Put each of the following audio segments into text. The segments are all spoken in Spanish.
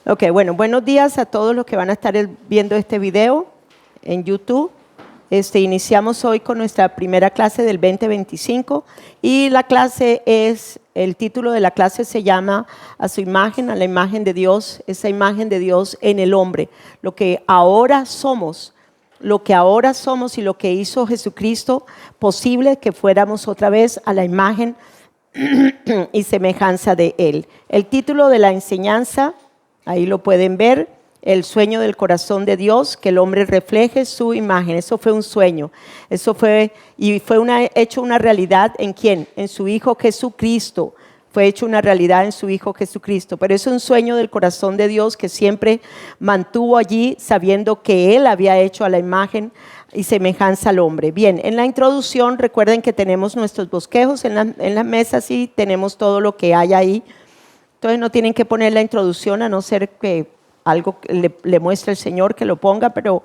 Ok, bueno, buenos días a todos los que van a estar viendo este video en YouTube. Iniciamos hoy con nuestra primera clase del 2025 y la clase el título de la clase se llama A su imagen, a la imagen de Dios, esa imagen de Dios en el hombre, lo que ahora somos y lo que hizo Jesucristo posible que fuéramos otra vez a la imagen y semejanza de Él. El título de la enseñanza, ahí lo pueden ver, el sueño del corazón de Dios, que el hombre refleje su imagen. Eso fue un sueño, fue hecho una realidad ¿en quién? En su Hijo Jesucristo. Fue hecho una realidad en su Hijo Jesucristo, pero es un sueño del corazón de Dios que siempre mantuvo allí, sabiendo que Él había hecho a la imagen y semejanza al hombre. Bien, en la introducción recuerden que tenemos nuestros bosquejos en las mesas y tenemos todo lo que hay ahí. Entonces no tienen que poner la introducción a no ser que algo le muestre el Señor que lo ponga, pero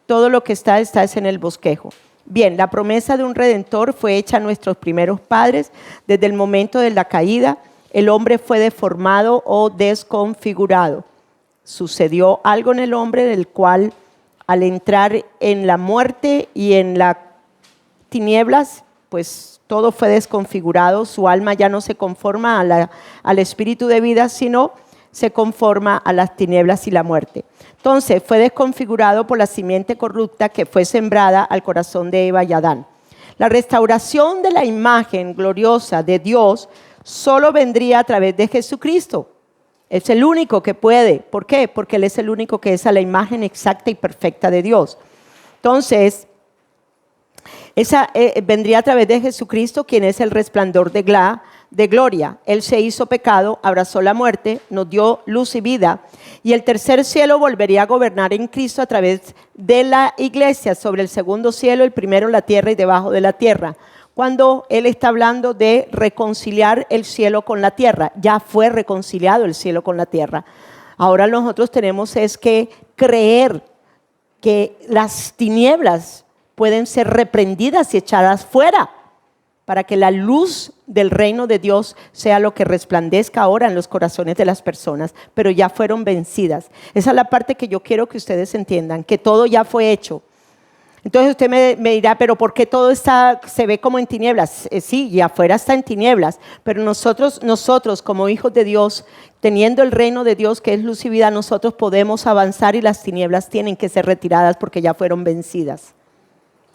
todo lo que está es en el bosquejo. Bien, la promesa de un Redentor fue hecha a nuestros primeros padres. Desde el momento de la caída, el hombre fue deformado o desconfigurado. Sucedió algo en el hombre del cual, al entrar en la muerte y en las tinieblas, pues todo fue desconfigurado. Su alma ya no se conforma al espíritu de vida, sino se conforma a las tinieblas y la muerte. Entonces fue desconfigurado por la simiente corrupta que fue sembrada al corazón de Eva y Adán. La restauración de la imagen gloriosa de Dios solo vendría a través de Jesucristo. Es el único que puede. ¿Por qué? Porque Él es el único que es a la imagen exacta y perfecta de Dios. Entonces, esa vendría a través de Jesucristo, quien es el resplandor de gloria. Él se hizo pecado, abrazó la muerte, nos dio luz y vida, y el tercer cielo volvería a gobernar en Cristo a través de la iglesia sobre el segundo cielo, el primero la tierra y debajo de la tierra. Cuando Él está hablando de reconciliar el cielo con la tierra, ya fue reconciliado el cielo con la tierra. Ahora nosotros tenemos es que creer que las tinieblas pueden ser reprendidas y echadas fuera, para que la luz del reino de Dios sea lo que resplandezca ahora en los corazones de las personas, pero ya fueron vencidas. Esa es la parte que yo quiero que ustedes entiendan, que todo ya fue hecho. Entonces usted me dirá, pero ¿por qué todo se ve como en tinieblas? Sí, y afuera está en tinieblas, pero nosotros como hijos de Dios, teniendo el reino de Dios que es luz y vida, nosotros podemos avanzar y las tinieblas tienen que ser retiradas porque ya fueron vencidas.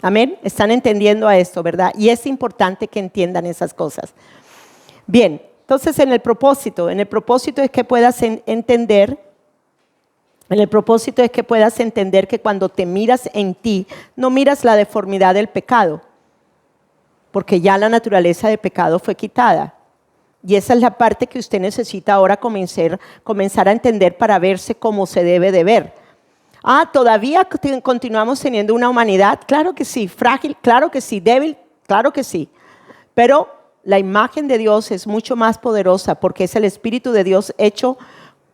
Amén, están entendiendo a esto, ¿verdad? Y es importante que entiendan esas cosas. Bien, entonces en el propósito es que puedas entender, que cuando te miras en ti, no miras la deformidad del pecado, porque ya la naturaleza de pecado fue quitada. Y esa es la parte que usted necesita ahora comenzar a entender para verse como se debe de ver. ¿Todavía continuamos teniendo una humanidad? Claro que sí, frágil, claro que sí, débil, claro que sí. Pero la imagen de Dios es mucho más poderosa porque es el Espíritu de Dios hecho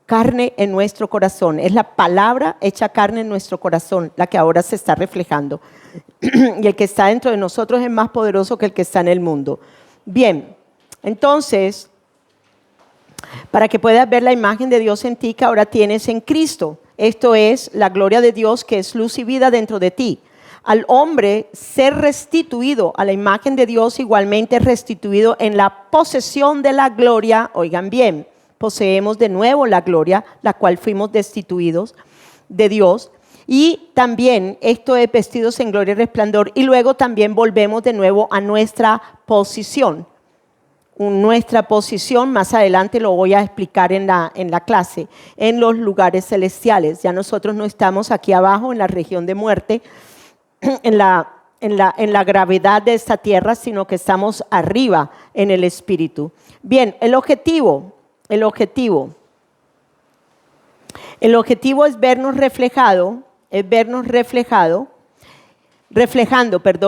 carne en nuestro corazón. Es la palabra hecha carne en nuestro corazón la que ahora se está reflejando. Y el que está dentro de nosotros es más poderoso que el que está en el mundo. Bien, entonces, para que puedas ver la imagen de Dios en ti que ahora tienes en Cristo. Esto es la gloria de Dios que es luz y vida dentro de ti. Al hombre ser restituido a la imagen de Dios, igualmente restituido en la posesión de la gloria. Oigan bien, poseemos de nuevo la gloria, la cual fuimos destituidos de Dios. Y también esto es vestidos en gloria y resplandor. Y luego también volvemos de nuevo a nuestra posición. Nuestra posición, más adelante lo voy a explicar en la clase, en los lugares celestiales. Ya nosotros no estamos aquí abajo en la región de muerte, en la gravedad de esta tierra, sino que estamos arriba en el espíritu. Bien, el objetivo es vernos reflejando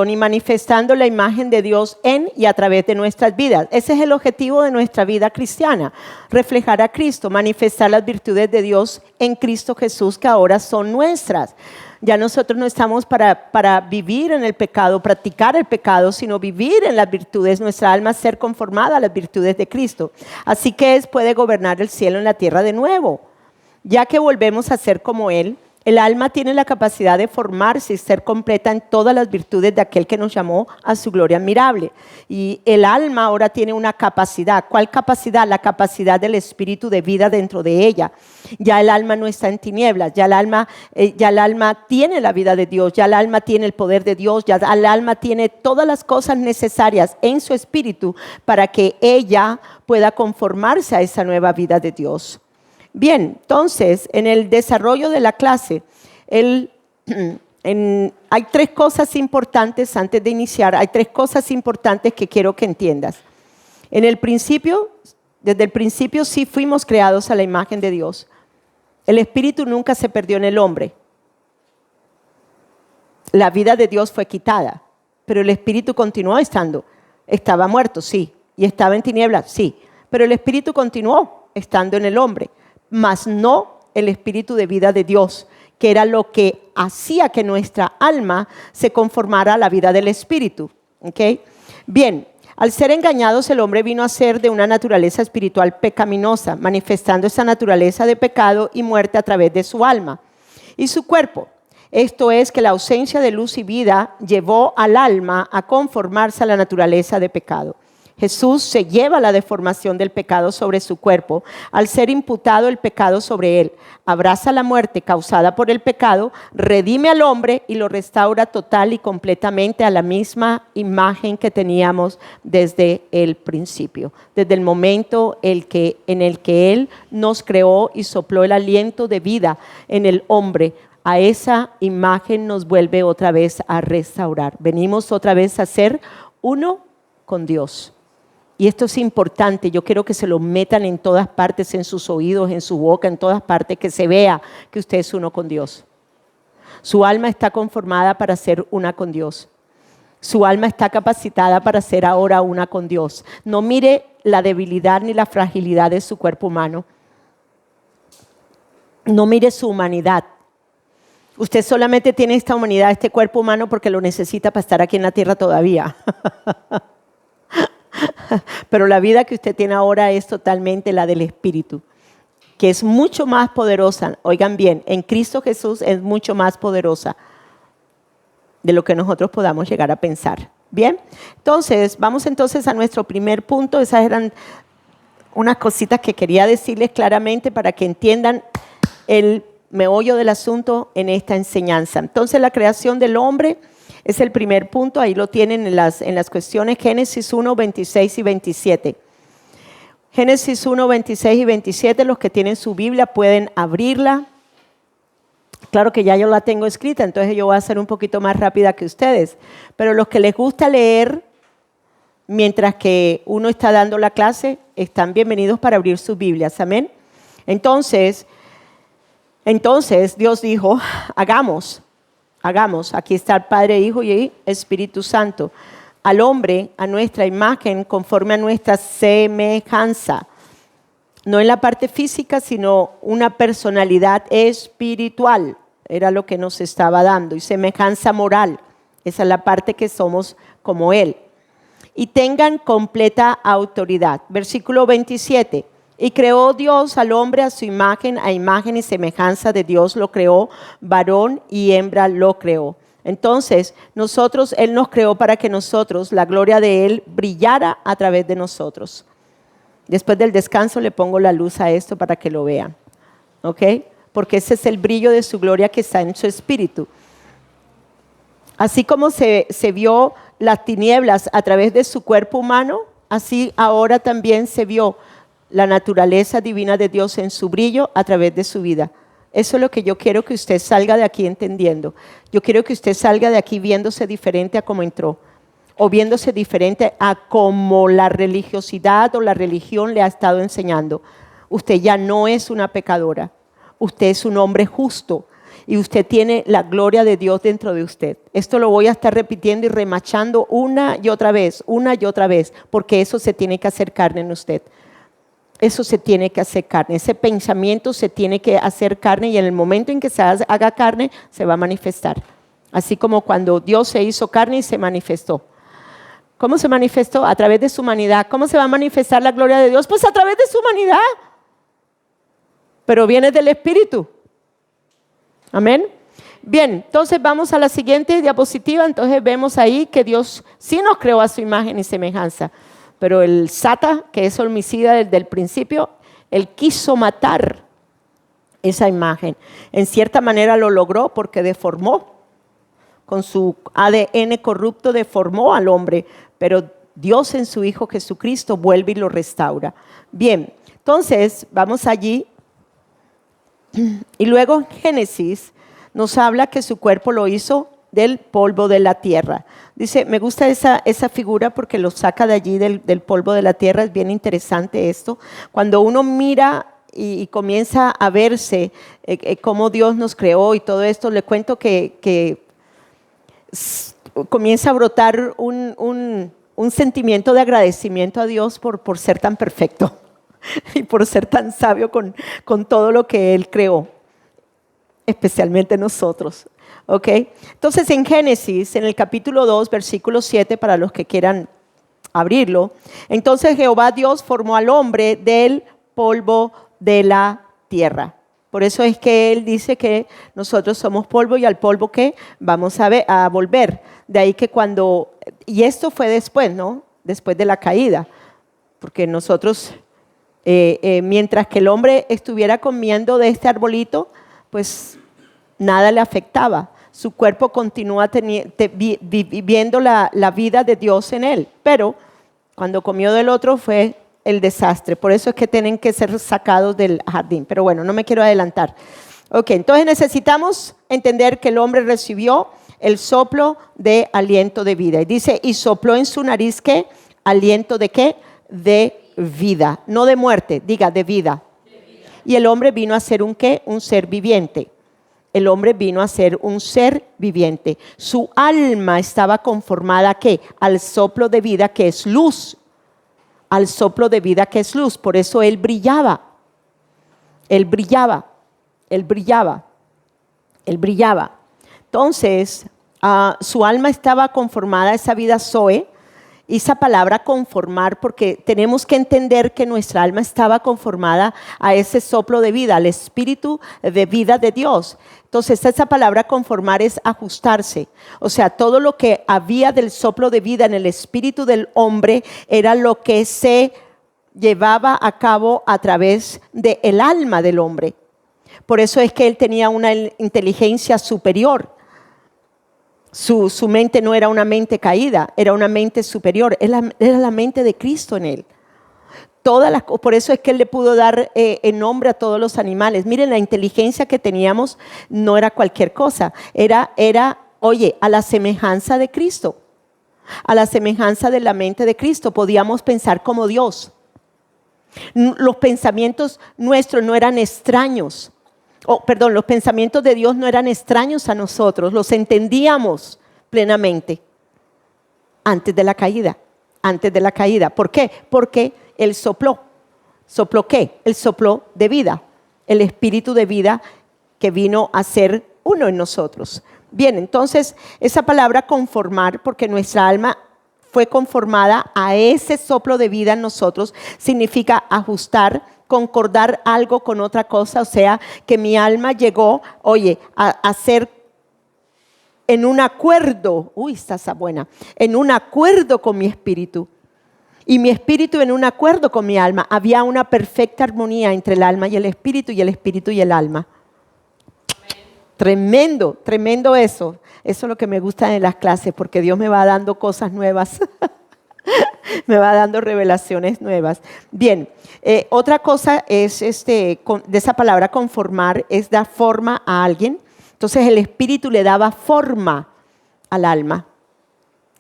y manifestando la imagen de Dios en y a través de nuestras vidas. Ese es el objetivo de nuestra vida cristiana, reflejar a Cristo, manifestar las virtudes de Dios en Cristo Jesús que ahora son nuestras. Ya nosotros no estamos para vivir en el pecado, practicar el pecado, sino vivir en las virtudes, nuestra alma ser conformada a las virtudes de Cristo. Así que puede gobernar el cielo en la tierra de nuevo. Ya que volvemos a ser como Él, el alma tiene la capacidad de formarse y ser completa en todas las virtudes de aquel que nos llamó a su gloria admirable. Y el alma ahora tiene una capacidad. ¿Cuál capacidad? La capacidad del espíritu de vida dentro de ella. Ya el alma no está en tinieblas, ya el alma tiene la vida de Dios, ya el alma tiene el poder de Dios, ya el alma tiene todas las cosas necesarias en su espíritu para que ella pueda conformarse a esa nueva vida de Dios. Bien, entonces, en el desarrollo de la clase, hay tres cosas importantes antes de iniciar, hay tres cosas importantes que quiero que entiendas. Desde el principio sí fuimos creados a la imagen de Dios. El espíritu nunca se perdió en el hombre. La vida de Dios fue quitada, pero el espíritu continuó estando. Estaba muerto, sí, y estaba en tinieblas, sí, pero el espíritu continuó estando en el hombre. Mas no el espíritu de vida de Dios, que era lo que hacía que nuestra alma se conformara a la vida del espíritu. ¿Okay? Bien, al ser engañados, el hombre vino a ser de una naturaleza espiritual pecaminosa, manifestando esa naturaleza de pecado y muerte a través de su alma y su cuerpo. Esto es que la ausencia de luz y vida llevó al alma a conformarse a la naturaleza de pecado. Jesús se lleva la deformación del pecado sobre su cuerpo al ser imputado el pecado sobre él. Abraza la muerte causada por el pecado, redime al hombre y lo restaura total y completamente a la misma imagen que teníamos desde el principio. Desde el momento en el que Él nos creó y sopló el aliento de vida en el hombre, a esa imagen nos vuelve otra vez a restaurar. Venimos otra vez a ser uno con Dios. Y esto es importante, yo quiero que se lo metan en todas partes, en sus oídos, en su boca, en todas partes, que se vea que usted es uno con Dios. Su alma está conformada para ser una con Dios. Su alma está capacitada para ser ahora una con Dios. No mire la debilidad ni la fragilidad de su cuerpo humano. No mire su humanidad. Usted solamente tiene esta humanidad, este cuerpo humano, porque lo necesita para estar aquí en la tierra todavía. Pero la vida que usted tiene ahora es totalmente la del Espíritu, que es mucho más poderosa. Oigan bien, en Cristo Jesús es mucho más poderosa de lo que nosotros podamos llegar a pensar. Bien, entonces, vamos entonces a nuestro primer punto. Esas eran unas cositas que quería decirles claramente para que entiendan el meollo del asunto en esta enseñanza. Entonces, la creación del hombre es el primer punto, ahí lo tienen en las cuestiones, Génesis 1, 26 y 27. Génesis 1, 26 y 27, los que tienen su Biblia pueden abrirla. Claro que ya yo la tengo escrita, entonces yo voy a ser un poquito más rápida que ustedes. Pero los que les gusta leer, mientras que uno está dando la clase, están bienvenidos para abrir sus Biblias, amén. Entonces Dios dijo, hagamos, aquí está el Padre, Hijo y Espíritu Santo, al hombre a nuestra imagen, conforme a nuestra semejanza, no en la parte física, sino una personalidad espiritual, era lo que nos estaba dando, y semejanza moral, esa es la parte que somos como Él, y tengan completa autoridad. Versículo 27. Y creó Dios al hombre a su imagen, a imagen y semejanza de Dios lo creó, varón y hembra lo creó. Entonces, Él nos creó para que nosotros, la gloria de Él, brillara a través de nosotros. Después del descanso le pongo la luz a esto para que lo vean, ¿ok? Porque ese es el brillo de su gloria que está en su espíritu. Así como se vio las tinieblas a través de su cuerpo humano, así ahora también se vio la naturaleza divina de Dios en su brillo a través de su vida. Eso es lo que yo quiero que usted salga de aquí entendiendo. Yo quiero que usted salga de aquí viéndose diferente a como entró, o viéndose diferente a como la religiosidad o la religión le ha estado enseñando. Usted ya no es una pecadora, usted es un hombre justo y usted tiene la gloria de Dios dentro de usted. Esto lo voy a estar repitiendo y remachando una y otra vez, porque eso se tiene que hacer carne en usted. Eso se tiene que hacer carne, ese pensamiento se tiene que hacer carne y en el momento en que se haga carne se va a manifestar. Así como cuando Dios se hizo carne y se manifestó. ¿Cómo se manifestó? A través de su humanidad. ¿Cómo se va a manifestar la gloria de Dios? Pues a través de su humanidad. pero viene del Espíritu. Amén. Bien, entonces vamos a la siguiente diapositiva. Entonces vemos ahí que Dios sí nos creó a su imagen y semejanza, pero el Sata, que es homicida desde el principio, él quiso matar esa imagen. En cierta manera lo logró porque deformó, con su ADN corrupto deformó al hombre, pero Dios en su Hijo Jesucristo vuelve y lo restaura. Bien, entonces vamos allí y luego en Génesis nos habla que su cuerpo lo hizo del polvo de la tierra. Dice, me gusta esa figura porque lo saca de allí del polvo de la tierra. Es bien interesante esto. Cuando uno mira y comienza a verse cómo Dios nos creó y todo esto, le cuento que comienza a brotar un sentimiento de agradecimiento a Dios por ser tan perfecto y por ser tan sabio con todo lo que Él creó, especialmente nosotros. ¿Ok? Entonces en Génesis, en el capítulo 2, versículo 7, para los que quieran abrirlo, entonces Jehová Dios formó al hombre del polvo de la tierra. Por eso es que Él dice que nosotros somos polvo y al polvo que vamos a volver. De ahí que y esto fue después, ¿no? Después de la caída, porque nosotros, mientras que el hombre estuviera comiendo de este arbolito, pues nada le afectaba. Su cuerpo continúa viviendo la vida de Dios en él, pero cuando comió del otro fue el desastre. Por eso es que tienen que ser sacados del jardín. Pero bueno, no me quiero adelantar. Ok, entonces necesitamos entender que el hombre recibió el soplo de aliento de vida. Y dice, y sopló en su nariz, ¿qué? ¿Aliento de qué? De vida. No de muerte, diga de vida. Y el hombre vino a ser un ¿qué? Un ser viviente. El hombre vino a ser un ser viviente. Su alma estaba conformada ¿a qué? Al soplo de vida que es luz. Al soplo de vida que es luz. Por eso él brillaba. Él brillaba. Él brillaba. Él brillaba. Entonces, su alma estaba conformada a esa vida Zoe. Y esa palabra conformar, porque tenemos que entender que nuestra alma estaba conformada a ese soplo de vida, al espíritu de vida de Dios. Entonces esa palabra conformar es ajustarse. O sea, todo lo que había del soplo de vida en el espíritu del hombre era lo que se llevaba a cabo a través del alma del hombre. Por eso es que él tenía una inteligencia superior. Su mente no era una mente caída, era una mente superior, era la mente de Cristo en él. Por eso es que él le pudo dar nombre a todos los animales. Miren, la inteligencia que teníamos no era cualquier cosa, era, oye, a la semejanza de Cristo, a la semejanza de la mente de Cristo. Podíamos pensar como Dios. Los pensamientos nuestros no eran extraños. Los pensamientos de Dios no eran extraños a nosotros, los entendíamos plenamente antes de la caída. ¿Por qué? Porque Él sopló. ¿Sopló qué? El soplo de vida, el espíritu de vida que vino a ser uno en nosotros. Bien, entonces esa palabra conformar, porque nuestra alma fue conformada a ese soplo de vida en nosotros, significa ajustar, concordar algo con otra cosa. O sea, que mi alma llegó, oye, a ser en un acuerdo, en un acuerdo con mi espíritu. Y mi espíritu en un acuerdo con mi alma. Había una perfecta armonía entre el alma y el espíritu y el alma. Tremendo, tremendo eso. Eso es lo que me gusta de las clases, porque Dios me va dando cosas nuevas. Me va dando revelaciones nuevas. Bien, otra cosa es, de esa palabra conformar, es dar forma a alguien. Entonces el espíritu le daba forma al alma.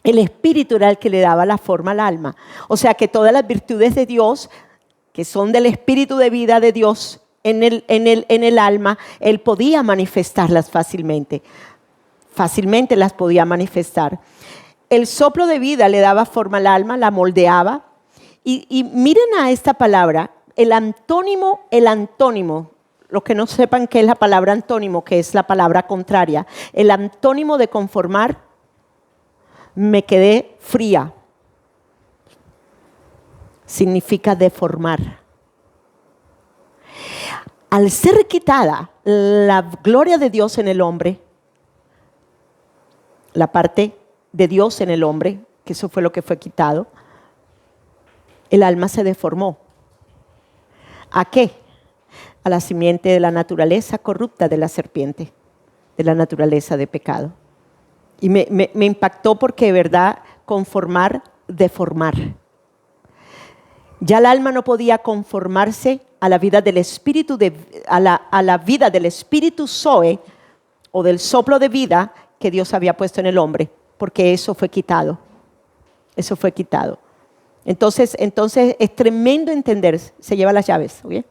El espíritu era el que le daba la forma al alma. O sea que todas las virtudes de Dios, que son del espíritu de vida de Dios en el alma, Él podía manifestarlas fácilmente. Fácilmente las podía manifestar. El soplo de vida le daba forma al alma, la moldeaba. Y miren a esta palabra, el antónimo, los que no sepan qué es la palabra antónimo, que es la palabra contraria, el antónimo de conformar, me quedé fría. Significa deformar. al ser quitada la gloria de Dios en el hombre, la parte de Dios en el hombre, que eso fue lo que fue quitado, el alma se deformó. ¿A qué? A la simiente de la naturaleza corrupta de la serpiente, de la naturaleza de pecado. Y me impactó porque de verdad conformar, deformar. Ya el alma no podía conformarse a la vida del espíritu, a la vida del espíritu Zoe o del soplo de vida que Dios había puesto en el hombre, porque eso fue quitado. Eso fue quitado. Entonces es tremendo entender, se lleva las llaves, ¿ok?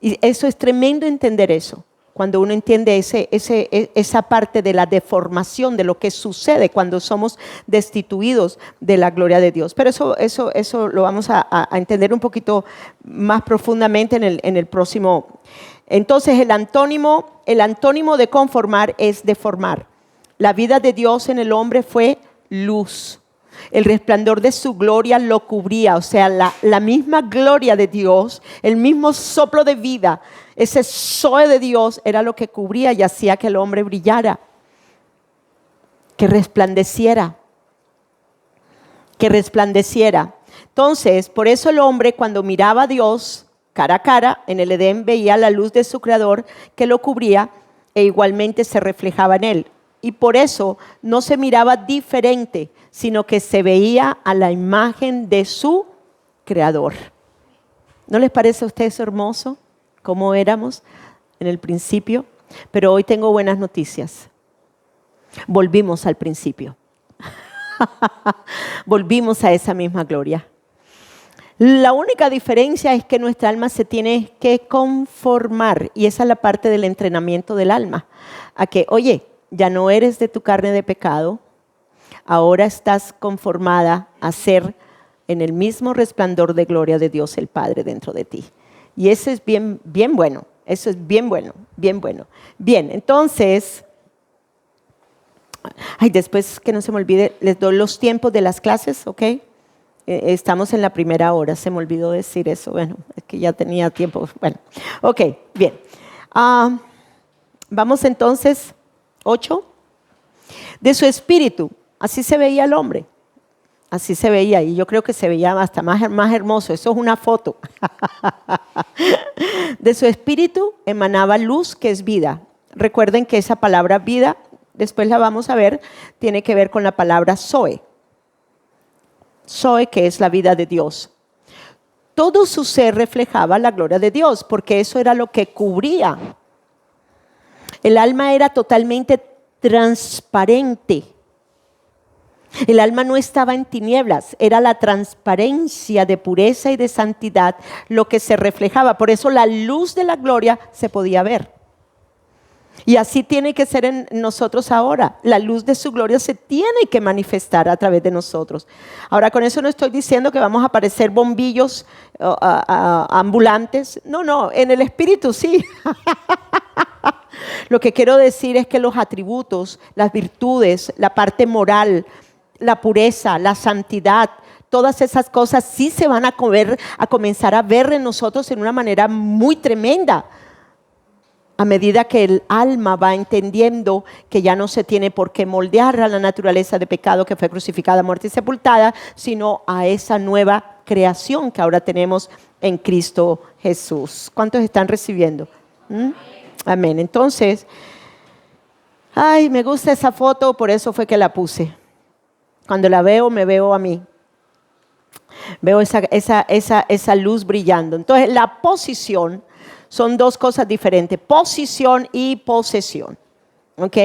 Y eso es tremendo entender eso, cuando uno entiende esa parte de la deformación de lo que sucede cuando somos destituidos de la gloria de Dios. Pero eso lo vamos a entender un poquito más profundamente en el próximo. Entonces el antónimo de conformar es deformar. La vida de Dios en el hombre fue luz. El resplandor de su gloria lo cubría, o sea, la misma gloria de Dios, el mismo soplo de vida, ese zoe de Dios era lo que cubría y hacía que el hombre brillara, que resplandeciera. Entonces, por eso el hombre cuando miraba a Dios cara a cara, en el Edén veía la luz de su Creador que lo cubría e igualmente se reflejaba en él. Y por eso no se miraba diferente, sino que se veía a la imagen de su Creador. ¿No les parece a ustedes hermoso cómo éramos en el principio? Pero hoy tengo buenas noticias. Volvimos al principio. Volvimos a esa misma gloria. La única diferencia es que nuestra alma se tiene que conformar, y esa es la parte del entrenamiento del alma, a que, oye, ya no eres de tu carne de pecado, ahora estás conformada a ser en el mismo resplandor de gloria de Dios el Padre dentro de ti. Y eso es bien bueno, eso es bien bueno. Bien, entonces, después que no se me olvide, les doy los tiempos de las clases, ¿ok? Estamos en la primera hora, se me olvidó decir eso, bueno, es que ya tenía tiempo, bueno, ok, bien. Vamos entonces, 8. De su espíritu, así se veía el hombre, así se veía, y yo creo que se veía hasta más hermoso, eso es una foto. De su espíritu emanaba luz, que es vida. Recuerden que esa palabra vida, después la vamos a ver, tiene que ver con la palabra Zoe. Zoe, que es la vida de Dios. Todo su ser reflejaba la gloria de Dios, porque eso era lo que cubría. El alma era totalmente transparente. El alma no estaba en tinieblas, era la transparencia de pureza y de santidad lo que se reflejaba. Por eso la luz de la gloria se podía ver. Y así tiene que ser en nosotros ahora. La luz de su gloria se tiene que manifestar a través de nosotros. Ahora, con eso no estoy diciendo que vamos a parecer bombillos ambulantes. No, en el espíritu sí. Lo que quiero decir es que los atributos, las virtudes, la parte moral, la pureza, la santidad, todas esas cosas sí se van a comenzar a ver en nosotros en una manera muy tremenda. A medida que el alma va entendiendo que ya no se tiene por qué moldear a la naturaleza de pecado que fue crucificada, muerta y sepultada, sino a esa nueva creación que ahora tenemos en Cristo Jesús. ¿Cuántos están recibiendo? Amén. Entonces, me gusta esa foto, por eso fue que la puse. Cuando la veo, me veo a mí. Veo esa luz brillando. Entonces, la posición son dos cosas diferentes, posición y posesión, ¿ok?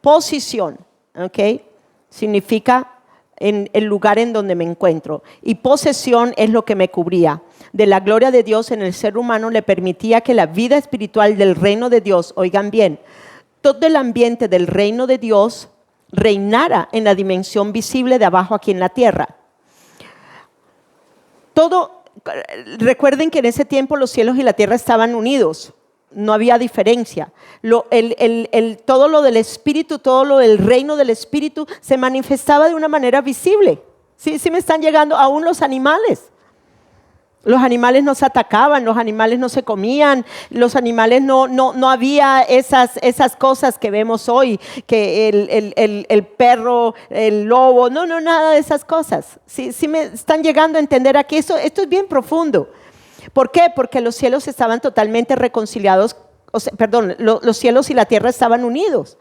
Posición, ¿ok? Significa en el lugar en donde me encuentro, y posesión es lo que me cubría. De la gloria de Dios en el ser humano le permitía que la vida espiritual del reino de Dios, oigan bien, todo el ambiente del reino de Dios reinara en la dimensión visible de abajo aquí en la tierra. Recuerden que en ese tiempo los cielos y la tierra estaban unidos, no había diferencia. Todo lo del espíritu, todo lo del reino del espíritu se manifestaba de una manera visible. ¿Sí me están llegando? Aún los animales. Los animales no se atacaban, los animales no se comían, los animales no había esas cosas que vemos hoy, que el perro, el lobo, nada de esas cosas. Sí me están llegando a entender aquí, esto es bien profundo. ¿Por qué? Porque los cielos estaban totalmente reconciliados, los cielos y la tierra estaban unidos.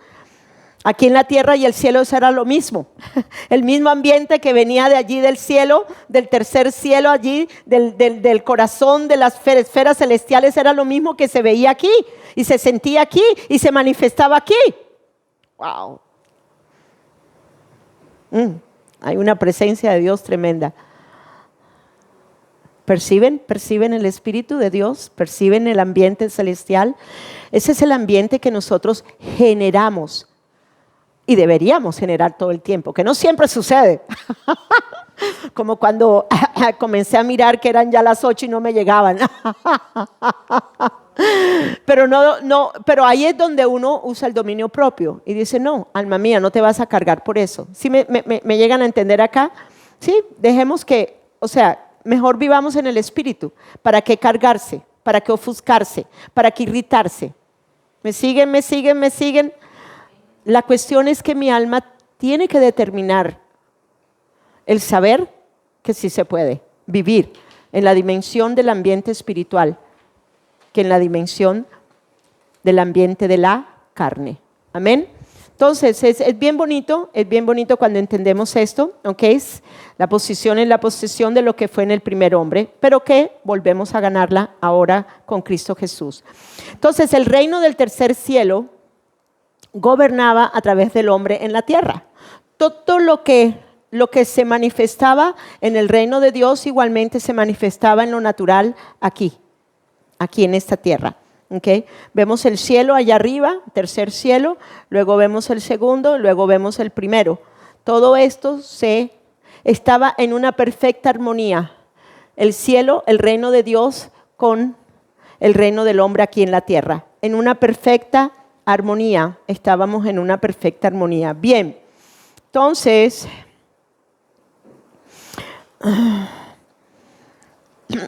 Aquí en la tierra y el cielo eso era lo mismo. El mismo ambiente que venía de allí del cielo, del tercer cielo allí, del corazón de las esferas celestiales, era lo mismo que se veía aquí y se sentía aquí y se manifestaba aquí. ¡Wow! Hay una presencia de Dios tremenda. ¿Perciben? ¿Perciben el Espíritu de Dios? ¿Perciben el ambiente celestial? Ese es el ambiente que nosotros generamos. Y deberíamos generar todo el tiempo, que no siempre sucede. Como cuando comencé a mirar que eran ya las 8 y no me llegaban. Pero ahí es donde uno usa el dominio propio y dice, no, alma mía, no te vas a cargar por eso. ¿Sí me llegan a entender acá? Sí, dejemos que, mejor vivamos en el Espíritu. ¿Para qué cargarse? ¿Para qué ofuscarse? ¿Para qué irritarse? ¿Me siguen? La cuestión es que mi alma tiene que determinar el saber que sí se puede vivir en la dimensión del ambiente espiritual que en la dimensión del ambiente de la carne. Amén. Entonces es bien bonito cuando entendemos esto, ¿ok? La posición es la posesión de lo que fue en el primer hombre, pero que volvemos a ganarla ahora con Cristo Jesús. Entonces el reino del tercer cielo gobernaba a través del hombre en la tierra. Todo lo que se manifestaba en el reino de Dios igualmente se manifestaba en lo natural aquí en esta tierra. ¿Okay? Vemos el cielo allá arriba, tercer cielo, luego vemos el segundo, luego vemos el primero. Todo esto estaba en una perfecta armonía. El cielo, el reino de Dios con el reino del hombre aquí en la tierra. En una perfecta armonía, estábamos en una perfecta armonía. Bien, entonces,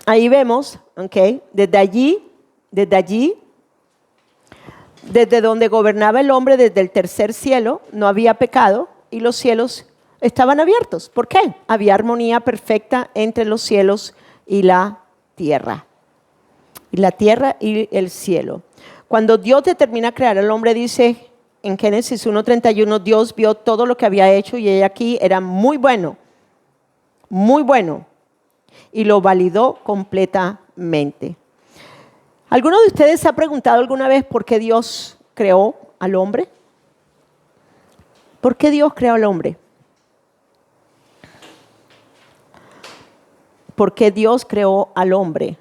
ahí vemos, ¿okay? Desde donde gobernaba el hombre, desde el tercer cielo, no había pecado y los cielos estaban abiertos. ¿Por qué? Había armonía perfecta entre los cielos y la tierra. Y la tierra y el cielo. Cuando Dios determina crear al hombre, dice en Génesis 1:31, Dios vio todo lo que había hecho y ella aquí era muy bueno, y lo validó completamente. ¿Alguno de ustedes se ha preguntado alguna vez por qué Dios creó al hombre? ¿Por qué Dios creó al hombre? ¿Por qué Dios creó al hombre?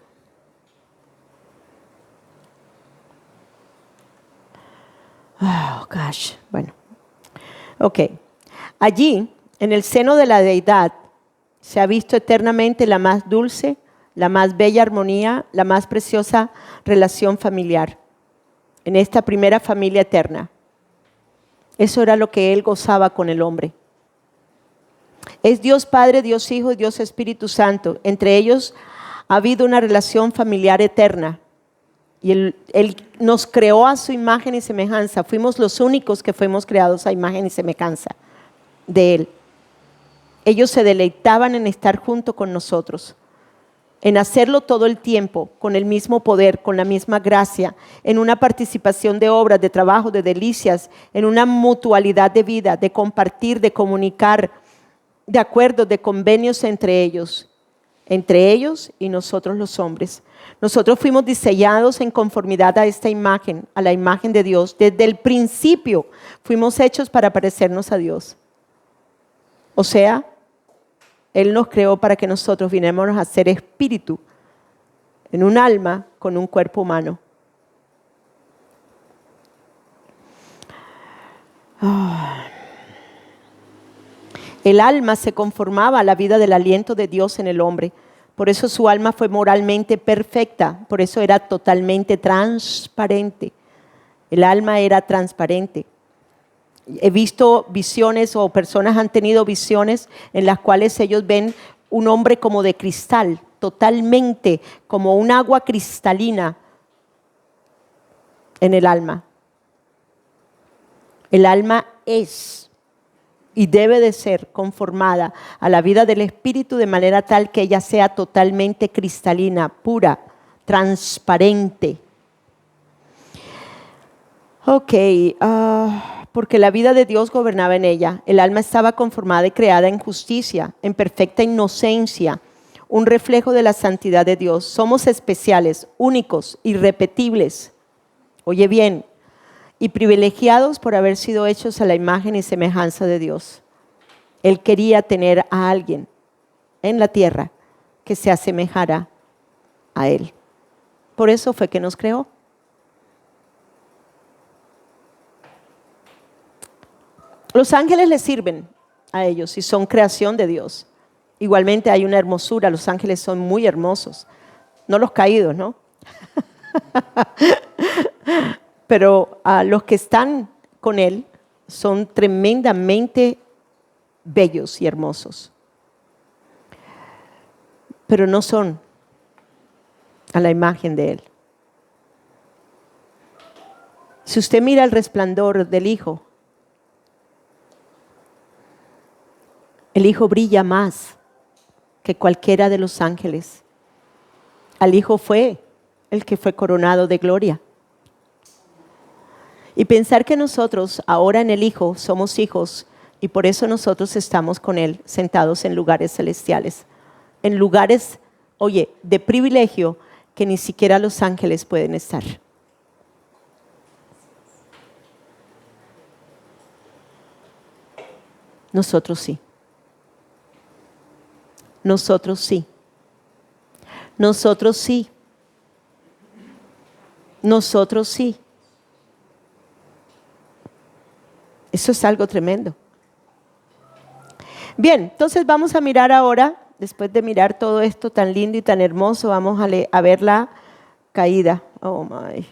Oh, gosh. Bueno. Ok. Allí, en el seno de la deidad, se ha visto eternamente la más dulce, la más bella armonía, la más preciosa relación familiar. En esta primera familia eterna. Eso era lo que Él gozaba con el hombre. Es Dios Padre, Dios Hijo y Dios Espíritu Santo. Entre ellos ha habido una relación familiar eterna. Y él nos creó a su imagen y semejanza. Fuimos los únicos que fuimos creados a imagen y semejanza de Él. Ellos se deleitaban en estar junto con nosotros, en hacerlo todo el tiempo, con el mismo poder, con la misma gracia, en una participación de obras, de trabajo, de delicias, en una mutualidad de vida, de compartir, de comunicar, de acuerdos, de convenios entre ellos y nosotros los hombres. Nosotros fuimos diseñados en conformidad a esta imagen, a la imagen de Dios. Desde el principio fuimos hechos para parecernos a Dios. O sea, Él nos creó para que nosotros viniéramos a ser espíritu en un alma con un cuerpo humano. El alma se conformaba a la vida del aliento de Dios en el hombre. Por eso su alma fue moralmente perfecta, por eso era totalmente transparente. El alma era transparente. He visto visiones o personas han tenido visiones en las cuales ellos ven un hombre como de cristal, totalmente como un agua cristalina en el alma. El alma es y debe de ser conformada a la vida del Espíritu de manera tal que ella sea totalmente cristalina, pura, transparente. Ok, porque la vida de Dios gobernaba en ella. El alma estaba conformada y creada en justicia, en perfecta inocencia, un reflejo de la santidad de Dios. Somos especiales, únicos, irrepetibles. Oye bien, y privilegiados por haber sido hechos a la imagen y semejanza de Dios. Él quería tener a alguien en la tierra que se asemejara a Él. Por eso fue que nos creó. Los ángeles le sirven a ellos y son creación de Dios. Igualmente hay una hermosura, los ángeles son muy hermosos. No los caídos, ¿no? Pero los que están con Él son tremendamente bellos y hermosos. Pero no son a la imagen de Él. Si usted mira el resplandor del Hijo, el Hijo brilla más que cualquiera de los ángeles. Al Hijo fue el que fue coronado de gloria. Y pensar que nosotros ahora en el Hijo somos hijos y por eso nosotros estamos con Él sentados en lugares celestiales. En lugares, oye, de privilegio que ni siquiera los ángeles pueden estar. Nosotros sí. Nosotros sí. Nosotros sí. Nosotros sí. Eso es algo tremendo. Bien, entonces vamos a mirar ahora, después de mirar todo esto tan lindo y tan hermoso, vamos a ver la caída. Oh my.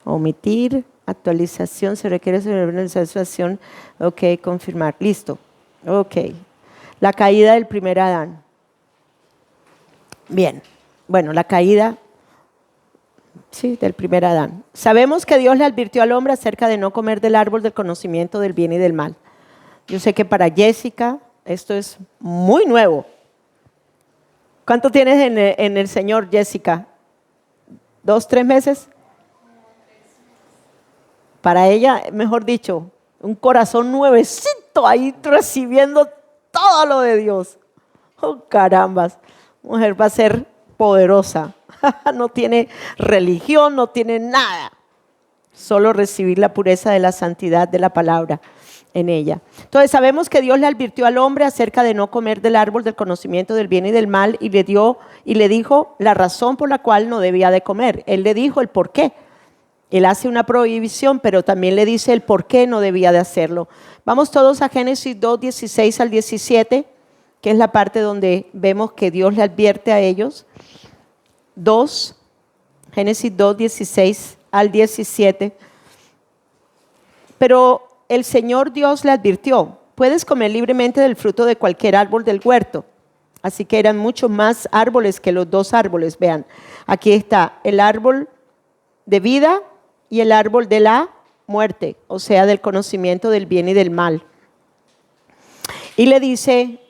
Omitir, actualización, se requiere sobre una actualización. Ok, confirmar. Listo. Ok. La caída del primer Adán. Bien. Bueno, la caída, sí, del primer Adán. Sabemos que Dios le advirtió al hombre acerca de no comer del árbol del conocimiento del bien y del mal. Yo sé que para Jessica esto es muy nuevo. ¿Cuánto tienes en el Señor, Jessica? ¿2, 3 meses? Para ella, mejor dicho, un corazón nuevecito ahí recibiendo todo lo de Dios. Oh, carambas, mujer va a ser poderosa. No tiene religión, no tiene nada. Solo recibir la pureza de la santidad de la palabra en ella. Entonces sabemos que Dios le advirtió al hombre acerca de no comer del árbol del conocimiento del bien y del mal y le dijo la razón por la cual no debía de comer. Él le dijo el por qué. Él hace una prohibición, pero también le dice el por qué no debía de hacerlo. Vamos todos a Génesis 2, 16 al 17, que es la parte donde vemos que Dios le advierte a ellos. Génesis 2, 16 al 17. Pero el Señor Dios le advirtió, puedes comer libremente del fruto de cualquier árbol del huerto. Así que eran muchos más árboles que los 2 árboles. Vean, aquí está el árbol de vida y el árbol de la muerte, o sea, del conocimiento del bien y del mal. Y le dice,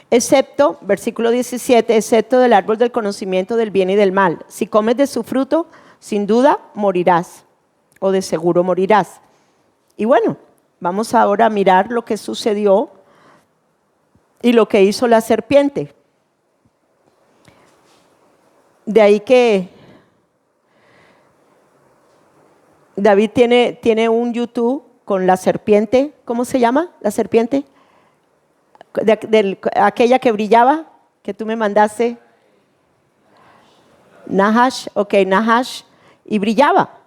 excepto, versículo 17, excepto del árbol del conocimiento del bien y del mal. Si comes de su fruto, sin duda morirás, o de seguro morirás. Y bueno, vamos ahora a mirar lo que sucedió y lo que hizo la serpiente. De ahí que David tiene un YouTube con la serpiente. ¿Cómo se llama la serpiente? Aquella que brillaba, que tú me mandaste. Nahash, ok, Nahash. Y brillaba.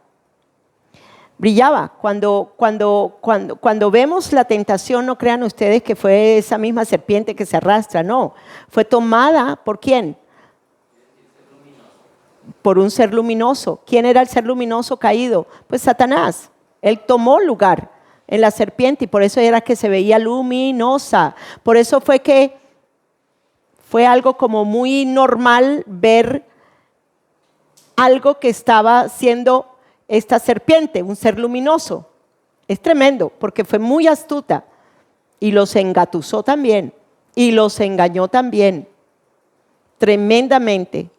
Brillaba. Cuando vemos la tentación, no crean ustedes que fue esa misma serpiente que se arrastra. No, fue tomada ¿por quién? Por un ser luminoso. ¿Quién era el ser luminoso caído? Pues Satanás. Él tomó lugar en la serpiente y por eso era que se veía luminosa. Por eso fue que Fue algo como muy normal ver algo que estaba siendo esta serpiente, un ser luminoso. Es tremendo porque fue muy astuta y los engatusó también y los engañó también, tremendamente.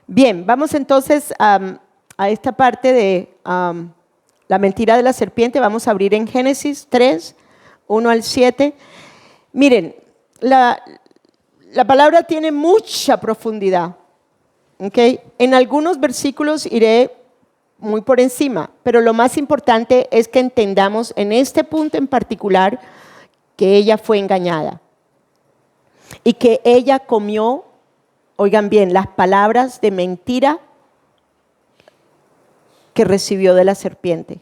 Bien, vamos entonces a esta parte de la mentira de la serpiente. Vamos a abrir en Génesis 3, 1 al 7. Miren, la palabra tiene mucha profundidad. ¿Okay? En algunos versículos iré muy por encima, pero lo más importante es que entendamos en este punto en particular que ella fue engañada y que ella comió, oigan bien, las palabras de mentira que recibió de la serpiente,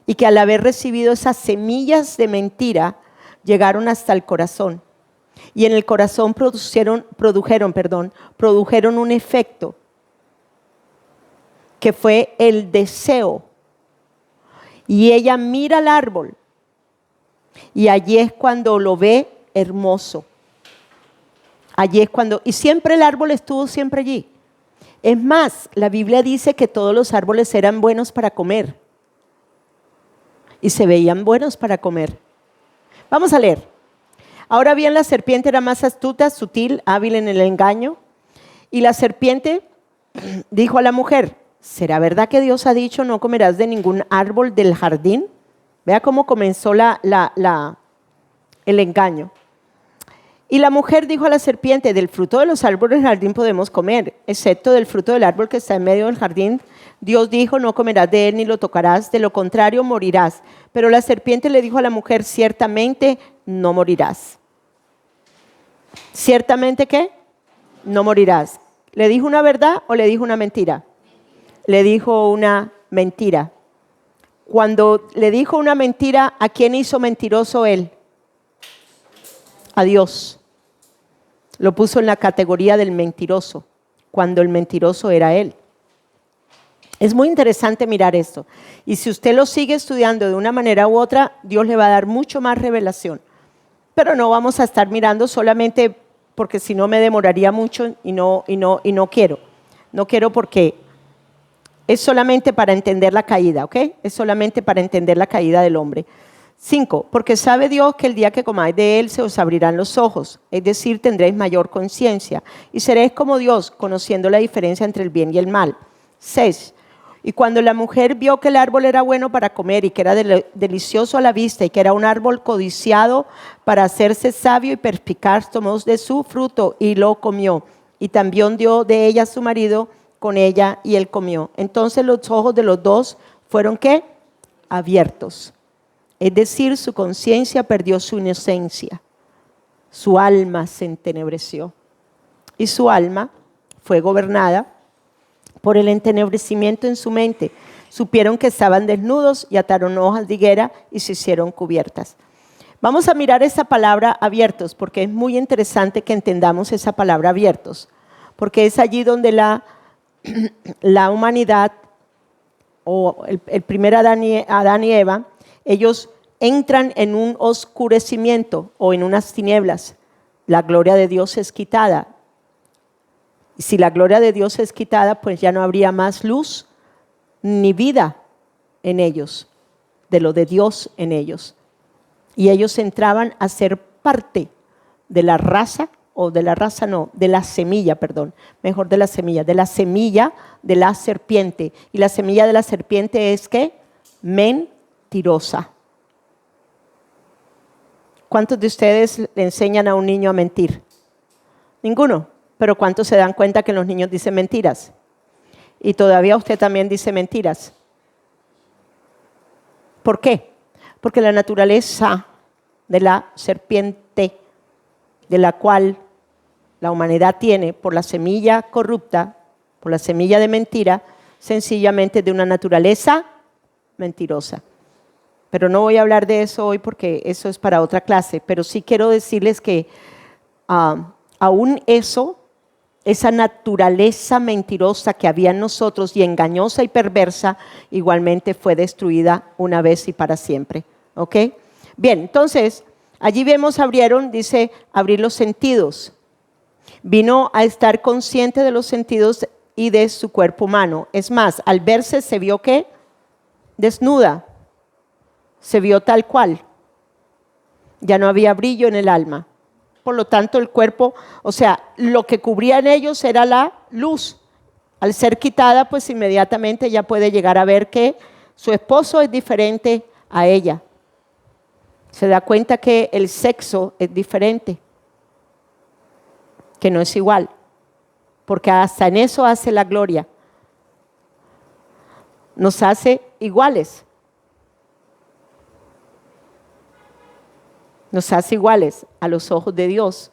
y que al haber recibido esas semillas de mentira llegaron hasta el corazón. Y en el corazón produjeron un efecto que fue el deseo. Y ella mira el árbol y allí es cuando lo ve hermoso. Allí es cuando, y siempre el árbol estuvo siempre allí. Es más, la Biblia dice que todos los árboles eran buenos para comer y se veían buenos para comer. Vamos a leer. Ahora bien, la serpiente era más astuta, sutil, hábil en el engaño. Y la serpiente dijo a la mujer: ¿será verdad que Dios ha dicho no comerás de ningún árbol del jardín? Vea cómo comenzó el engaño. Y la mujer dijo a la serpiente: del fruto de los árboles del jardín podemos comer, excepto del fruto del árbol que está en medio del jardín. Dios dijo: no comerás de él ni lo tocarás, de lo contrario morirás. Pero la serpiente le dijo a la mujer: ciertamente no morirás. ¿Ciertamente qué? No morirás. ¿Le dijo una verdad o le dijo una mentira? Le dijo una mentira. Cuando le dijo una mentira, ¿a quién hizo mentiroso él? A Dios. Lo puso en la categoría del mentiroso, cuando el mentiroso era él. Es muy interesante mirar esto. Y si usted lo sigue estudiando de una manera u otra, Dios le va a dar mucho más revelación. Pero no vamos a estar mirando solamente porque si no me demoraría mucho y no quiero. No quiero porque es solamente para entender la caída, ¿ok? Es solamente para entender la caída del hombre. 5, porque sabe Dios que el día que comáis de él se os abrirán los ojos, es decir, tendréis mayor conciencia y seréis como Dios, conociendo la diferencia entre el bien y el mal. 6, y cuando la mujer vio que el árbol era bueno para comer y que era delicioso a la vista y que era un árbol codiciado para hacerse sabio y perspicaz, tomó de su fruto y lo comió. Y también dio de ella a su marido con ella y él comió. Entonces los ojos de los dos fueron ¿qué? Abiertos. Es decir, su conciencia perdió su inocencia. Su alma se entenebreció. Y su alma fue gobernada por el entenebrecimiento en su mente. Supieron que estaban desnudos y ataron hojas de higuera y se hicieron cubiertas. Vamos a mirar esa palabra abiertos porque es muy interesante que entendamos esa palabra abiertos. Porque es allí donde la humanidad o el primer Adán y Eva, ellos entran en un oscurecimiento o en unas tinieblas. La gloria de Dios es quitada. Y si la gloria de Dios es quitada, pues ya no habría más luz ni vida en ellos, de lo de Dios en ellos. Y ellos entraban a ser parte de la raza, o de la raza no, de la semilla, perdón, mejor de la semilla de la serpiente. Y la semilla de la serpiente es ¿qué? Mentirosa. ¿Cuántos de ustedes le enseñan a un niño a mentir? Ninguno. Pero ¿cuántos se dan cuenta que los niños dicen mentiras? Y todavía usted también dice mentiras. ¿Por qué? Porque la naturaleza de la serpiente, de la cual la humanidad tiene por la semilla corrupta, por la semilla de mentira, sencillamente de una naturaleza mentirosa. Pero no voy a hablar de eso hoy porque eso es para otra clase, pero sí quiero decirles que aún esa naturaleza mentirosa que había en nosotros y engañosa y perversa, igualmente fue destruida una vez y para siempre. ¿Ok? Bien, entonces, allí vemos, dice, abrir los sentidos. Vino a estar consciente de los sentidos y de su cuerpo humano. Es más, al verse se vio ¿qué? Desnuda. Se vio tal cual. Ya no había brillo en el alma. Por lo tanto, el cuerpo, o sea, lo que cubría en ellos era la luz. Al ser quitada, pues inmediatamente ella puede llegar a ver que su esposo es diferente a ella. Se da cuenta que el sexo es diferente, que no es igual, porque hasta en eso hace la gloria. Nos hace iguales. Nos hace iguales a los ojos de Dios.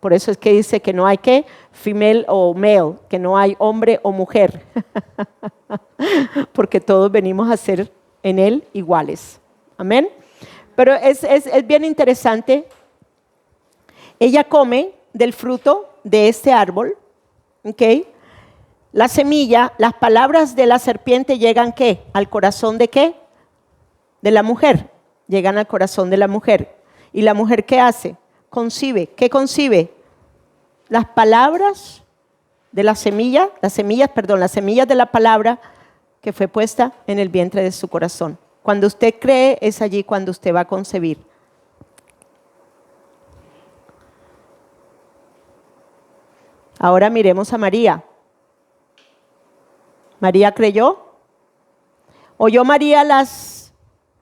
Por eso es que dice que no hay ¿qué? Female o male, que no hay hombre o mujer. Porque todos venimos a ser en Él iguales. Amén. Pero es bien interesante. Ella come del fruto de este árbol. ¿Ok? La semilla, las palabras de la serpiente llegan ¿qué? Al corazón de ¿qué? De la mujer. Llegan al corazón de la mujer. ¿Y la mujer qué hace? Concibe. ¿Qué concibe? Las palabras de las semillas de la palabra que fue puesta en el vientre de su corazón. Cuando usted cree, es allí cuando usted va a concebir. Ahora miremos a María. ¿María creyó? ¿Oyó María las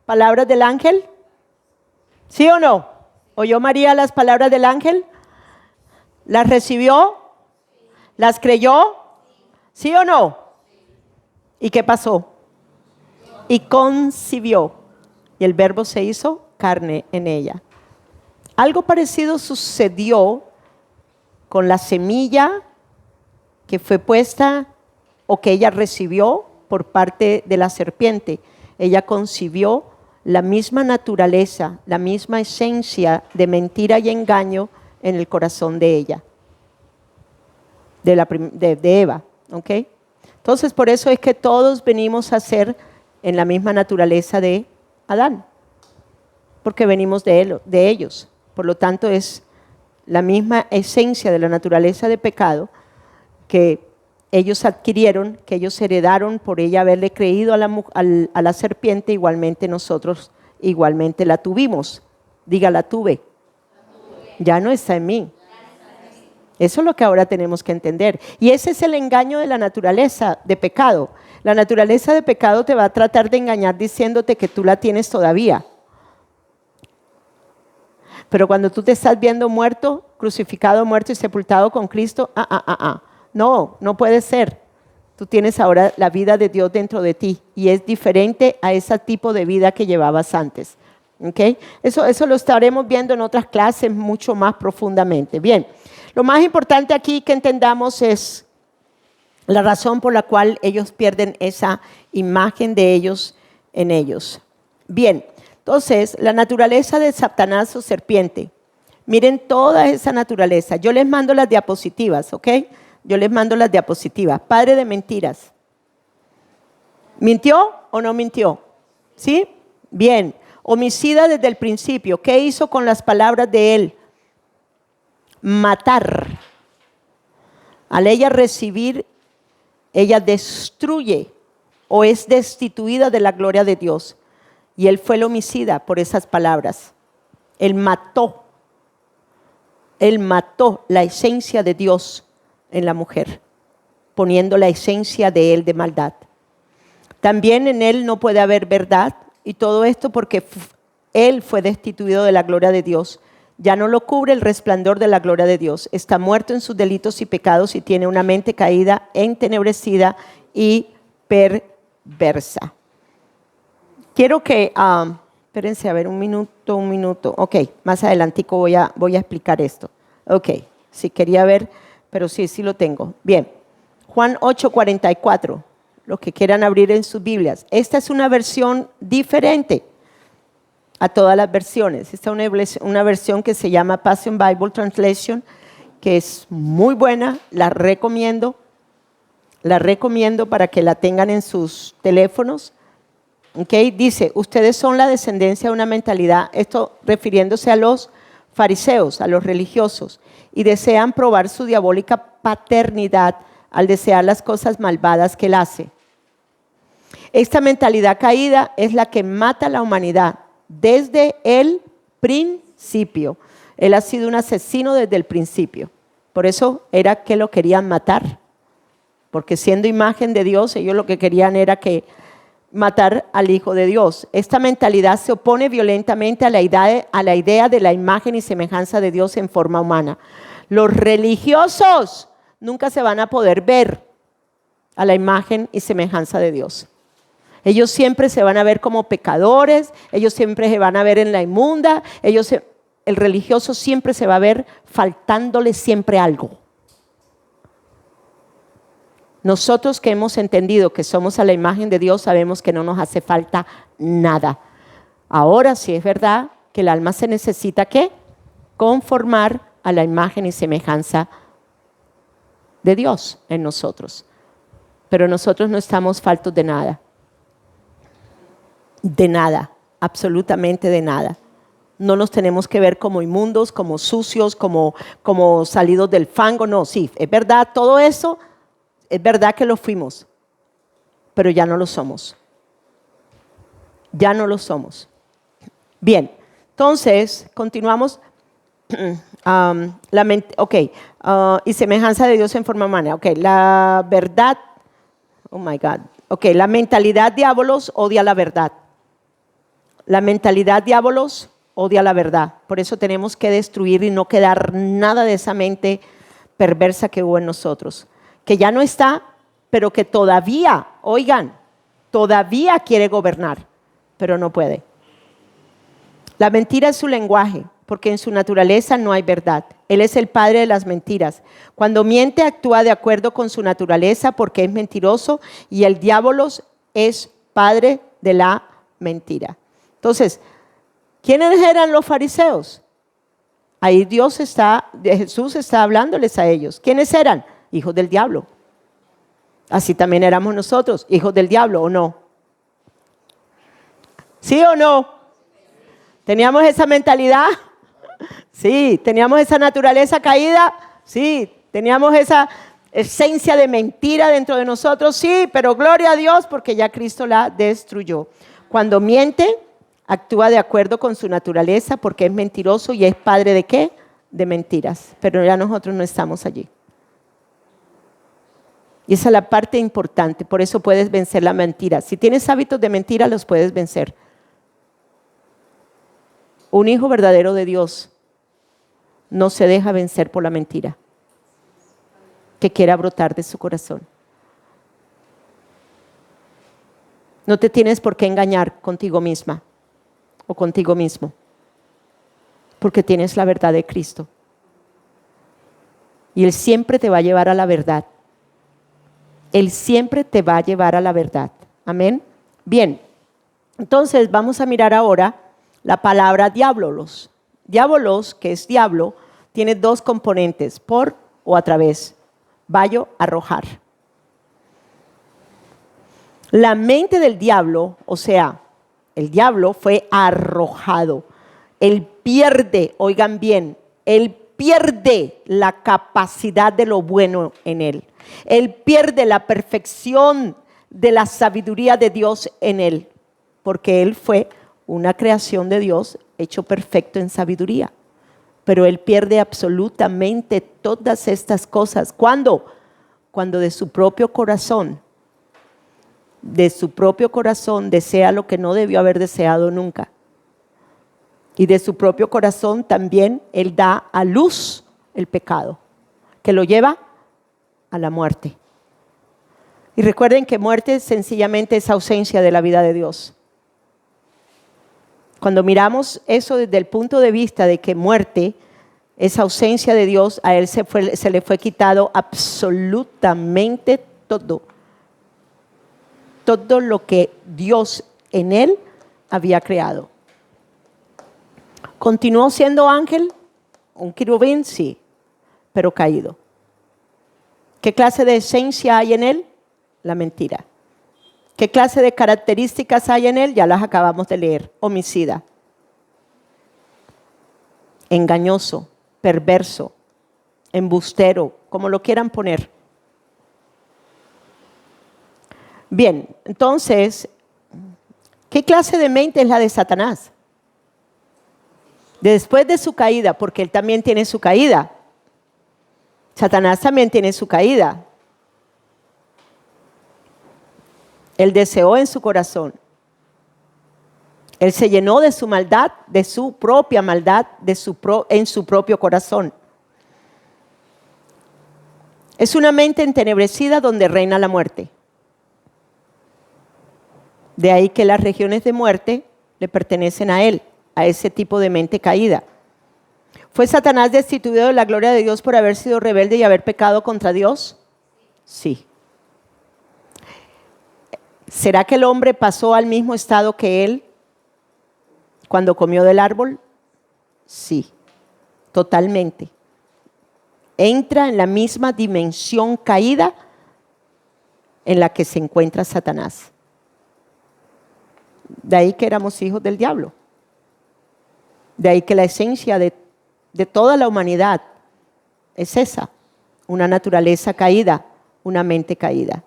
palabras del ángel? ¿Sí o no? ¿Oyó María las palabras del ángel? ¿Las recibió? ¿Las creyó? ¿Sí o no? ¿Y qué pasó? Y concibió. Y el verbo se hizo carne en ella. Algo parecido sucedió con la semilla que fue puesta o que ella recibió por parte de la serpiente. Ella concibió la misma naturaleza, la misma esencia de mentira y engaño en el corazón de ella, de Eva. ¿Ok? Entonces, por eso es que todos venimos a ser en la misma naturaleza de Adán, porque venimos de ellos. Por lo tanto, es la misma esencia de la naturaleza de pecado que ellos adquirieron, que ellos heredaron por ella haberle creído a la serpiente. Igualmente nosotros, igualmente la tuvimos. Diga, la tuve. Ya no está en mí. Eso es lo que ahora tenemos que entender. Y ese es el engaño de la naturaleza de pecado. La naturaleza de pecado te va a tratar de engañar diciéndote que tú la tienes todavía. Pero cuando tú te estás viendo muerto, crucificado, muerto y sepultado con Cristo, no puede ser. Tú tienes ahora la vida de Dios dentro de ti y es diferente a ese tipo de vida que llevabas antes. ¿Okay? Eso lo estaremos viendo en otras clases mucho más profundamente. Bien, lo más importante aquí que entendamos es la razón por la cual ellos pierden esa imagen de ellos en ellos. Bien, entonces la naturaleza de Satanás o serpiente. Miren toda esa naturaleza. Yo les mando las diapositivas, ¿ok? Yo les mando las diapositivas. Padre de mentiras. ¿Mintió o no mintió? ¿Sí? Bien. Homicida desde el principio. ¿Qué hizo con las palabras de él? Matar. Al ella recibir, ella destruye o es destituida de la gloria de Dios. Y él fue el homicida por esas palabras. Él mató la esencia de Dios en la mujer, poniendo la esencia de él de maldad. También en él no puede haber verdad, y todo esto porque él fue destituido de la gloria de Dios. Ya no lo cubre el resplandor de la gloria de Dios. Está muerto en sus delitos y pecados y tiene una mente caída, entenebrecida y perversa. Quiero que, espérense a ver un minuto. Ok, más adelantico voy a explicar esto. Ok, sí quería ver, pero sí lo tengo. Bien, Juan 8:44, los que quieran abrir en sus Biblias. Esta es una versión diferente a todas las versiones. Esta es una versión que se llama Passion Bible Translation, que es muy buena, la recomiendo para que la tengan en sus teléfonos. Okay, dice, ustedes son la descendencia de una mentalidad, esto refiriéndose a los fariseos, a los religiosos, y desean probar su diabólica paternidad al desear las cosas malvadas que él hace. Esta mentalidad caída es la que mata a la humanidad desde el principio. Él ha sido un asesino desde el principio. Por eso era que lo querían matar. Porque siendo imagen de Dios, ellos lo que querían era que matar al Hijo de Dios. Esta mentalidad se opone violentamente a la idea de la imagen y semejanza de Dios en forma humana. Los religiosos nunca se van a poder ver a la imagen y semejanza de Dios. Ellos siempre se van a ver como pecadores, ellos siempre se van a ver en la inmunda, el religioso siempre se va a ver faltándole siempre algo. Nosotros que hemos entendido que somos a la imagen de Dios, sabemos que no nos hace falta nada. Ahora sí es verdad que el alma se necesita ¿qué? Conformar a la imagen y semejanza de Dios en nosotros. Pero nosotros no estamos faltos de nada. De nada, absolutamente de nada. No nos tenemos que ver como inmundos, como sucios, como salidos del fango. No, sí, es verdad, todo eso, es verdad que lo fuimos, pero ya no lo somos. Ya no lo somos. Bien, entonces, continuamos. Y semejanza de Dios en forma humana. La verdad, oh my God. La mentalidad diabolos odia la verdad. La mentalidad diabolos odia la verdad. Por eso tenemos que destruir y no quedar nada de esa mente perversa que hubo en nosotros. Que ya no está, pero que todavía, oigan, todavía quiere gobernar, pero no puede. La mentira es su lenguaje, porque en su naturaleza no hay verdad. Él es el padre de las mentiras. Cuando miente, actúa de acuerdo con su naturaleza, porque es mentiroso, y el diablo es padre de la mentira. Entonces, ¿quiénes eran los fariseos? Ahí Jesús está hablándoles a ellos. ¿Quiénes eran? Hijos del diablo. Así también éramos nosotros, hijos del diablo, ¿o no? ¿Sí o no? ¿Teníamos esa mentalidad? Sí. ¿Teníamos esa naturaleza caída? Sí. ¿Teníamos esa esencia de mentira dentro de nosotros? Sí, pero gloria a Dios porque ya Cristo la destruyó. Cuando miente, actúa de acuerdo con su naturaleza porque es mentiroso y es padre de ¿qué? De mentiras. Pero ya nosotros no estamos allí. Y esa es la parte importante, por eso puedes vencer la mentira. Si tienes hábitos de mentira, los puedes vencer. Un hijo verdadero de Dios no se deja vencer por la mentira que quiera brotar de su corazón. No te tienes por qué engañar contigo misma o contigo mismo, porque tienes la verdad de Cristo. Y Él siempre te va a llevar a la verdad. Él siempre te va a llevar a la verdad. Amén. Bien, entonces vamos a mirar ahora la palabra diabolos. Diabolos, que es diablo, tiene dos componentes, por o a través. Vayo, arrojar. La mente del diablo, o sea, el diablo fue arrojado. Él pierde, oigan bien, él pierde la capacidad de lo bueno en él. Él pierde la perfección de la sabiduría de Dios en él, porque él fue una creación de Dios hecho perfecto en sabiduría. Pero él pierde absolutamente todas estas cosas. ¿Cuándo? Cuando de su propio corazón desea lo que no debió haber deseado nunca. Y de su propio corazón también él da a luz el pecado, que lo lleva a la muerte. Y recuerden que muerte sencillamente es ausencia de la vida de Dios. Cuando miramos eso desde el punto de vista de que muerte es ausencia de Dios, a Él se le fue quitado absolutamente todo. Todo lo que Dios en Él había creado. ¿Continuó siendo ángel? Un querubín, sí, pero caído. ¿Qué clase de esencia hay en él? La mentira. ¿Qué clase de características hay en él? Ya las acabamos de leer. Homicida. engañoso, perverso, embustero, como lo quieran poner. Bien, entonces, ¿qué clase de mente es la de Satanás? Después de su caída, porque él también tiene su caída. Satanás también tiene su caída. Él deseó en su corazón. Él se llenó de su maldad, de su propia maldad, en su propio corazón. Es una mente entenebrecida donde reina la muerte. De ahí que las regiones de muerte le pertenecen a él, a ese tipo de mente caída. ¿Fue Satanás destituido de la gloria de Dios por haber sido rebelde y haber pecado contra Dios? Sí. ¿Será que el hombre pasó al mismo estado que él cuando comió del árbol? Sí, totalmente. Entra en la misma dimensión caída en la que se encuentra Satanás. De ahí que éramos hijos del diablo. De ahí que la esencia de toda la humanidad es esa, una naturaleza caída, una mente caída.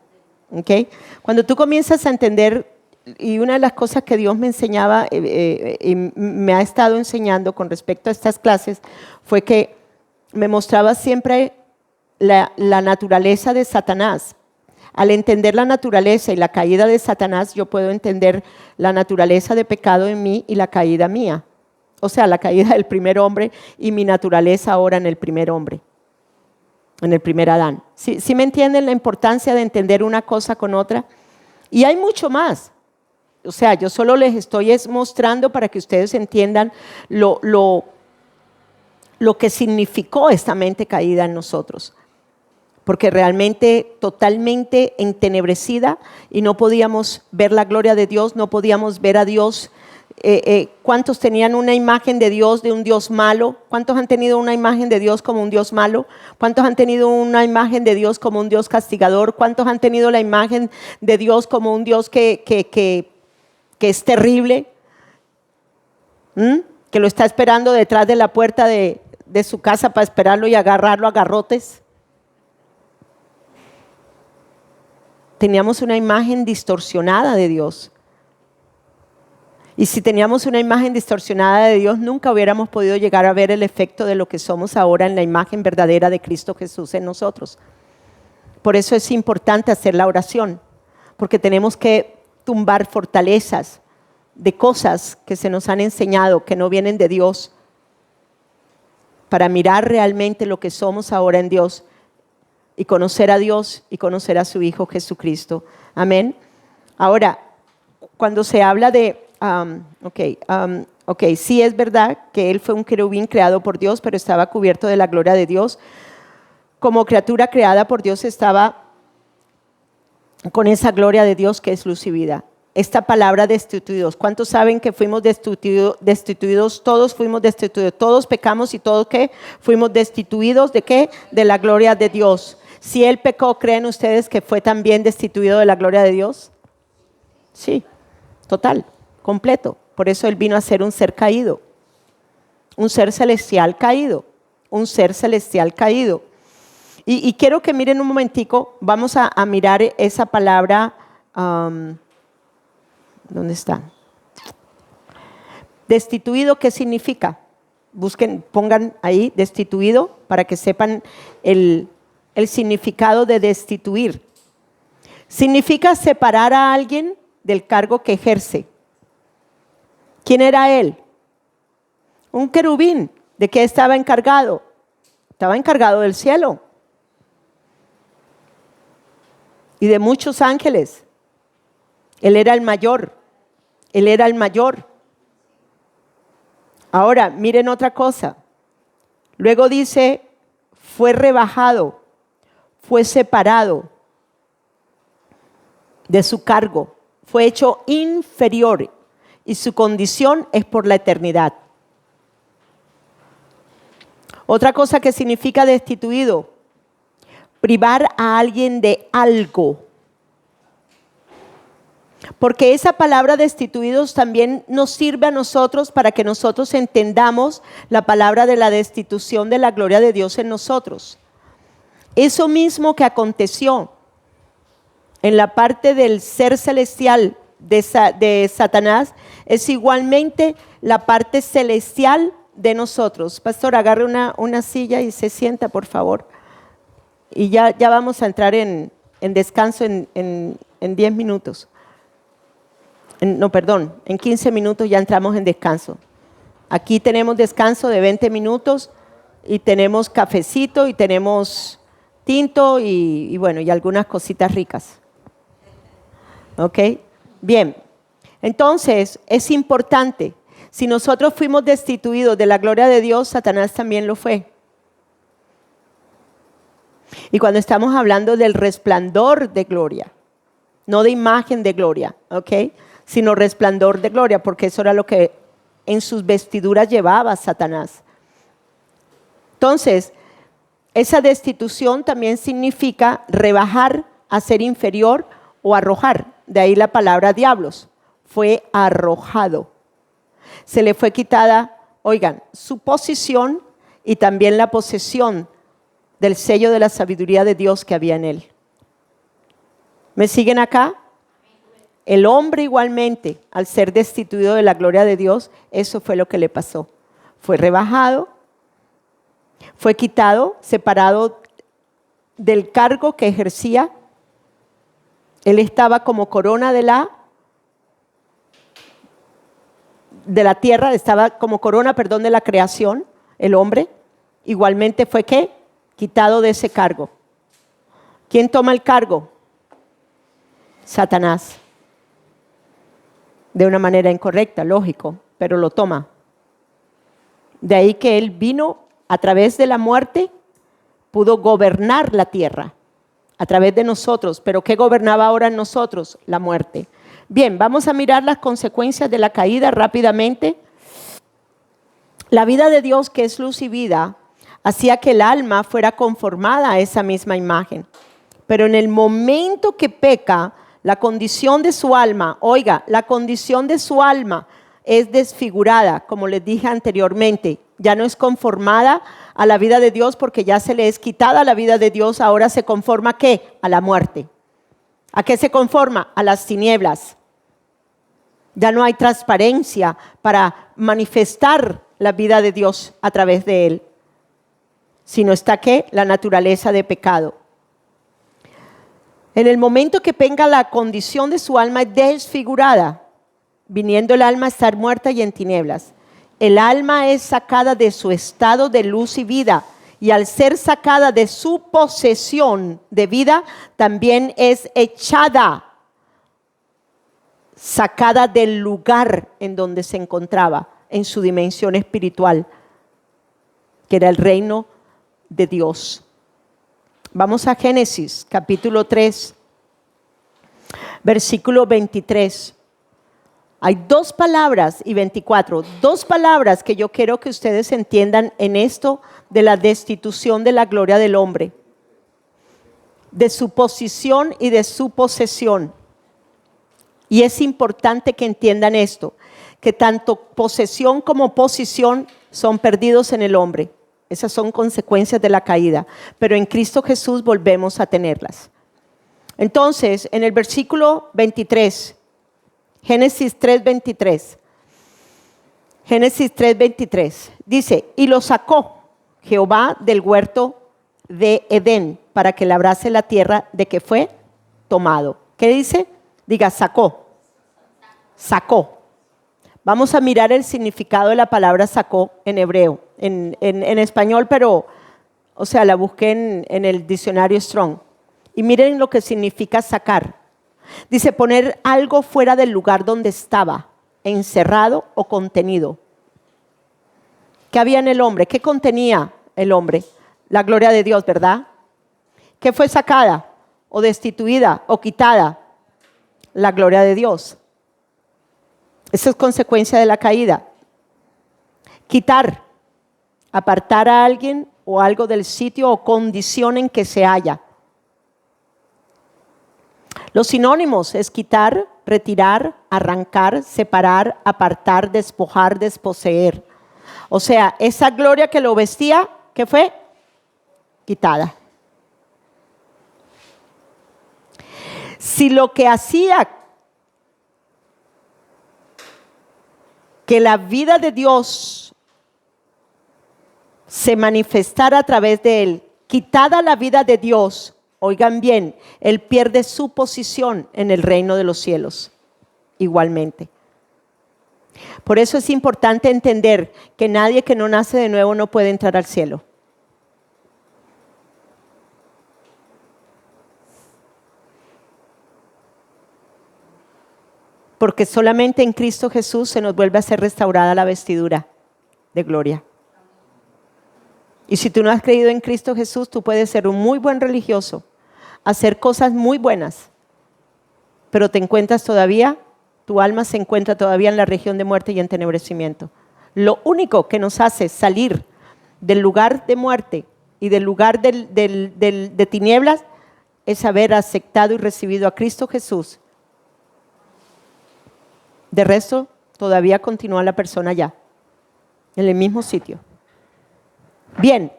¿Okay? Cuando tú comienzas a entender, y una de las cosas que Dios me enseñaba y me ha estado enseñando con respecto a estas clases, fue que me mostraba siempre la naturaleza de Satanás. Al entender la naturaleza y la caída de Satanás, yo puedo entender la naturaleza de pecado en mí y la caída mía. O sea, la caída del primer hombre y mi naturaleza ahora en el primer hombre, en el primer Adán. ¿Sí me entienden la importancia de entender una cosa con otra? Y hay mucho más. O sea, yo solo les estoy mostrando para que ustedes entiendan lo que significó esta mente caída en nosotros. Porque realmente totalmente entenebrecida y no podíamos ver la gloria de Dios, no podíamos ver a Dios. ¿Cuántos tenían una imagen de Dios, de un Dios malo? ¿Cuántos han tenido una imagen de Dios como un Dios malo? ¿Cuántos han tenido una imagen de Dios como un Dios castigador? ¿Cuántos han tenido la imagen de Dios como un Dios que es terrible? Que lo está esperando detrás de la puerta de su casa para esperarlo y agarrarlo a garrotes. Teníamos una imagen distorsionada de Dios. Y si teníamos una imagen distorsionada de Dios, nunca hubiéramos podido llegar a ver el efecto de lo que somos ahora en la imagen verdadera de Cristo Jesús en nosotros. Por eso es importante hacer la oración, porque tenemos que tumbar fortalezas de cosas que se nos han enseñado, que no vienen de Dios, para mirar realmente lo que somos ahora en Dios y conocer a Dios y conocer a su Hijo Jesucristo. Amén. Ahora, cuando se habla de, sí es verdad que él fue un querubín creado por Dios, pero estaba cubierto de la gloria de Dios. Como criatura creada por Dios estaba con esa gloria de Dios que es luz y vida. Esta palabra destituidos, ¿cuántos saben que fuimos destituidos? Todos fuimos destituidos, todos pecamos y todos ¿qué? Fuimos destituidos ¿de qué? De la gloria de Dios. Si él pecó, ¿creen ustedes que fue también destituido de la gloria de Dios? Sí, total, completo. Por eso él vino a ser un ser caído, un ser celestial caído, un ser celestial caído. Y quiero que miren un momentico, vamos a mirar esa palabra, ¿dónde está? Destituido, ¿qué significa? Busquen, pongan ahí destituido para que sepan el significado de destituir. Significa separar a alguien del cargo que ejerce. ¿Quién era él? Un querubín. ¿De qué estaba encargado? Estaba encargado del cielo y de muchos ángeles. Él era el mayor. Él era el mayor. Ahora, miren otra cosa. Luego dice, fue rebajado, fue separado de su cargo, fue hecho inferior y su condición es por la eternidad. Otra cosa que significa destituido, privar a alguien de algo. Porque esa palabra destituidos también nos sirve a nosotros para que nosotros entendamos la palabra de la destitución de la gloria de Dios en nosotros. Eso mismo que aconteció en la parte del ser celestial de Satanás es igualmente la parte celestial de nosotros. Pastor, agarre una silla y se sienta, por favor. Y ya vamos a entrar en descanso en 10 minutos. En 15 minutos ya entramos en descanso. Aquí tenemos descanso de 20 minutos y tenemos cafecito y tenemos tinto y bueno, y algunas cositas ricas. ¿Ok? Bien. Entonces, es importante. Si nosotros fuimos destituidos de la gloria de Dios, Satanás también lo fue. Y cuando estamos hablando del resplandor de gloria, no de imagen de gloria, ¿ok? Sino resplandor de gloria, porque eso era lo que en sus vestiduras llevaba Satanás. Entonces, esa destitución también significa rebajar, hacer inferior o arrojar. De ahí la palabra diablos. Fue arrojado. Se le fue quitada, oigan, su posición y también la posesión del sello de la sabiduría de Dios que había en él. ¿Me siguen acá? El hombre igualmente, al ser destituido de la gloria de Dios, eso fue lo que le pasó. Fue rebajado, fue quitado, separado del cargo que ejercía. Él estaba como corona de la tierra, estaba como corona, de la creación, el hombre. Igualmente fue ¿qué? Quitado de ese cargo. ¿Quién toma el cargo? Satanás. De una manera incorrecta, lógico, pero lo toma. De ahí que él vino a través de la muerte, pudo gobernar la tierra a través de nosotros. ¿Pero qué gobernaba ahora en nosotros? La muerte. Bien, vamos a mirar las consecuencias de la caída rápidamente. La vida de Dios, que es luz y vida, hacía que el alma fuera conformada a esa misma imagen. Pero en el momento que peca, la condición de su alma, oiga, la condición de su alma es desfigurada, como les dije anteriormente. Ya no es conformada a la vida de Dios porque ya se le es quitada la vida de Dios. Ahora se conforma ¿a qué? A la muerte. ¿A qué se conforma? A las tinieblas. Ya no hay transparencia para manifestar la vida de Dios a través de él. Sino está ¿qué? La naturaleza de pecado. En el momento que venga, la condición de su alma es desfigurada, viniendo el alma a estar muerta y en tinieblas. El alma es sacada de su estado de luz y vida, y al ser sacada de su posesión de vida, también es echada, sacada del lugar en donde se encontraba, en su dimensión espiritual, que era el reino de Dios. Vamos a Génesis, capítulo 3, versículo 23. Hay dos palabras y 24, dos palabras que yo quiero que ustedes entiendan en esto de la destitución de la gloria del hombre, de su posición y de su posesión. Y es importante que entiendan esto, que tanto posesión como posición son perdidos en el hombre. Esas son consecuencias de la caída, pero en Cristo Jesús volvemos a tenerlas. Entonces, en el versículo 23, Génesis 3:23, Génesis 3:23, dice, y lo sacó Jehová del huerto de Edén para que labrase la tierra de que fue tomado. ¿Qué dice? Diga, sacó. Sacó. Vamos a mirar el significado de la palabra sacó en hebreo, en español, pero, o sea, la busqué en el diccionario Strong. Y miren lo que significa sacar. Dice poner algo fuera del lugar donde estaba, encerrado o contenido. ¿Qué había en el hombre? ¿Qué contenía el hombre? La gloria de Dios, ¿verdad? ¿Qué fue sacada o destituida o quitada? La gloria de Dios. Esa es consecuencia de la caída. Quitar, apartar a alguien o algo del sitio o condición en que se halla. Los sinónimos es quitar, retirar, arrancar, separar, apartar, despojar, desposeer. O sea, esa gloria que lo vestía, ¿qué fue? Quitada. Si lo que hacía que la vida de Dios se manifestara a través de él, quitada la vida de Dios, oigan bien, él pierde su posición en el reino de los cielos, igualmente. Por eso es importante entender que nadie que no nace de nuevo no puede entrar al cielo. Porque solamente en Cristo Jesús se nos vuelve a ser restaurada la vestidura de gloria. Y si tú no has creído en Cristo Jesús, tú puedes ser un muy buen religioso, hacer cosas muy buenas, pero te encuentras todavía, tu alma se encuentra todavía en la región de muerte y entenebrecimiento. Lo único que nos hace salir del lugar de muerte y del lugar de tinieblas es haber aceptado y recibido a Cristo Jesús. De resto, todavía continúa la persona allá, en el mismo sitio. Bien,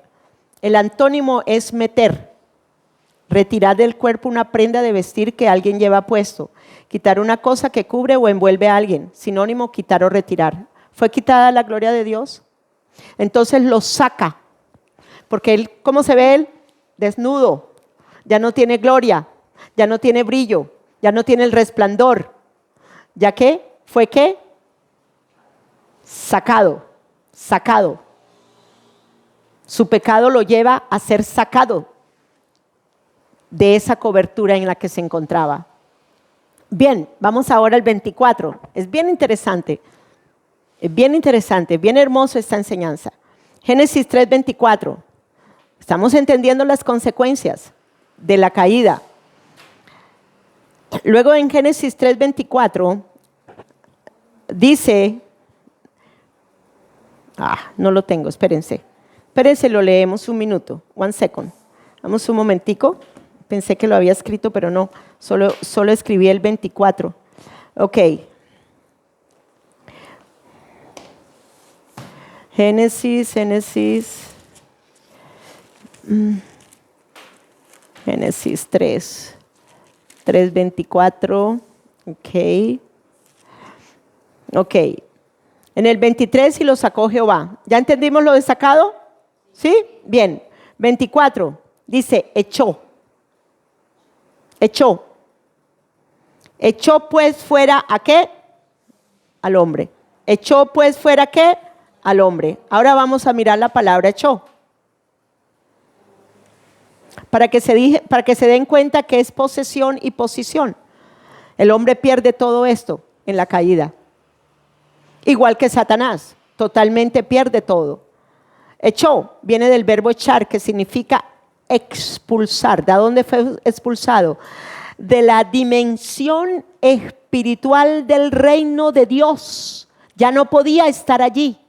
el antónimo es meter, retirar del cuerpo una prenda de vestir que alguien lleva puesto, quitar una cosa que cubre o envuelve a alguien, sinónimo quitar o retirar. ¿Fue quitada la gloria de Dios? Entonces lo saca, porque él, ¿cómo se ve él? Desnudo, ya no tiene gloria, ya no tiene brillo, ya no tiene el resplandor, ¿ya qué? ¿Fue qué? Sacado. Su pecado lo lleva a ser sacado de esa cobertura en la que se encontraba. Bien, vamos ahora al 24. Es bien interesante, bien hermoso esta enseñanza. Génesis 3:24. Estamos entendiendo las consecuencias de la caída. Luego en Génesis 3:24 dice, no lo tengo, espérense, lo leemos un minuto, 1 second. Vamos un momentico, pensé que lo había escrito, pero no, solo escribí el 24. Ok. Génesis 3:24, ok. En el 23 y lo sacó Jehová. ¿Ya entendimos lo de sacado? ¿Sí? Bien. 24 dice echó. Echó pues fuera ¿a qué? Al hombre. Echó pues fuera ¿qué? Al hombre. Ahora vamos a mirar la palabra echó. Para que se den cuenta que es posesión y posición. El hombre pierde todo esto en la caída. Igual que Satanás, totalmente pierde todo. Echó viene del verbo echar, que significa expulsar. ¿De dónde fue expulsado? De la dimensión espiritual del reino de Dios. Ya no podía estar allí,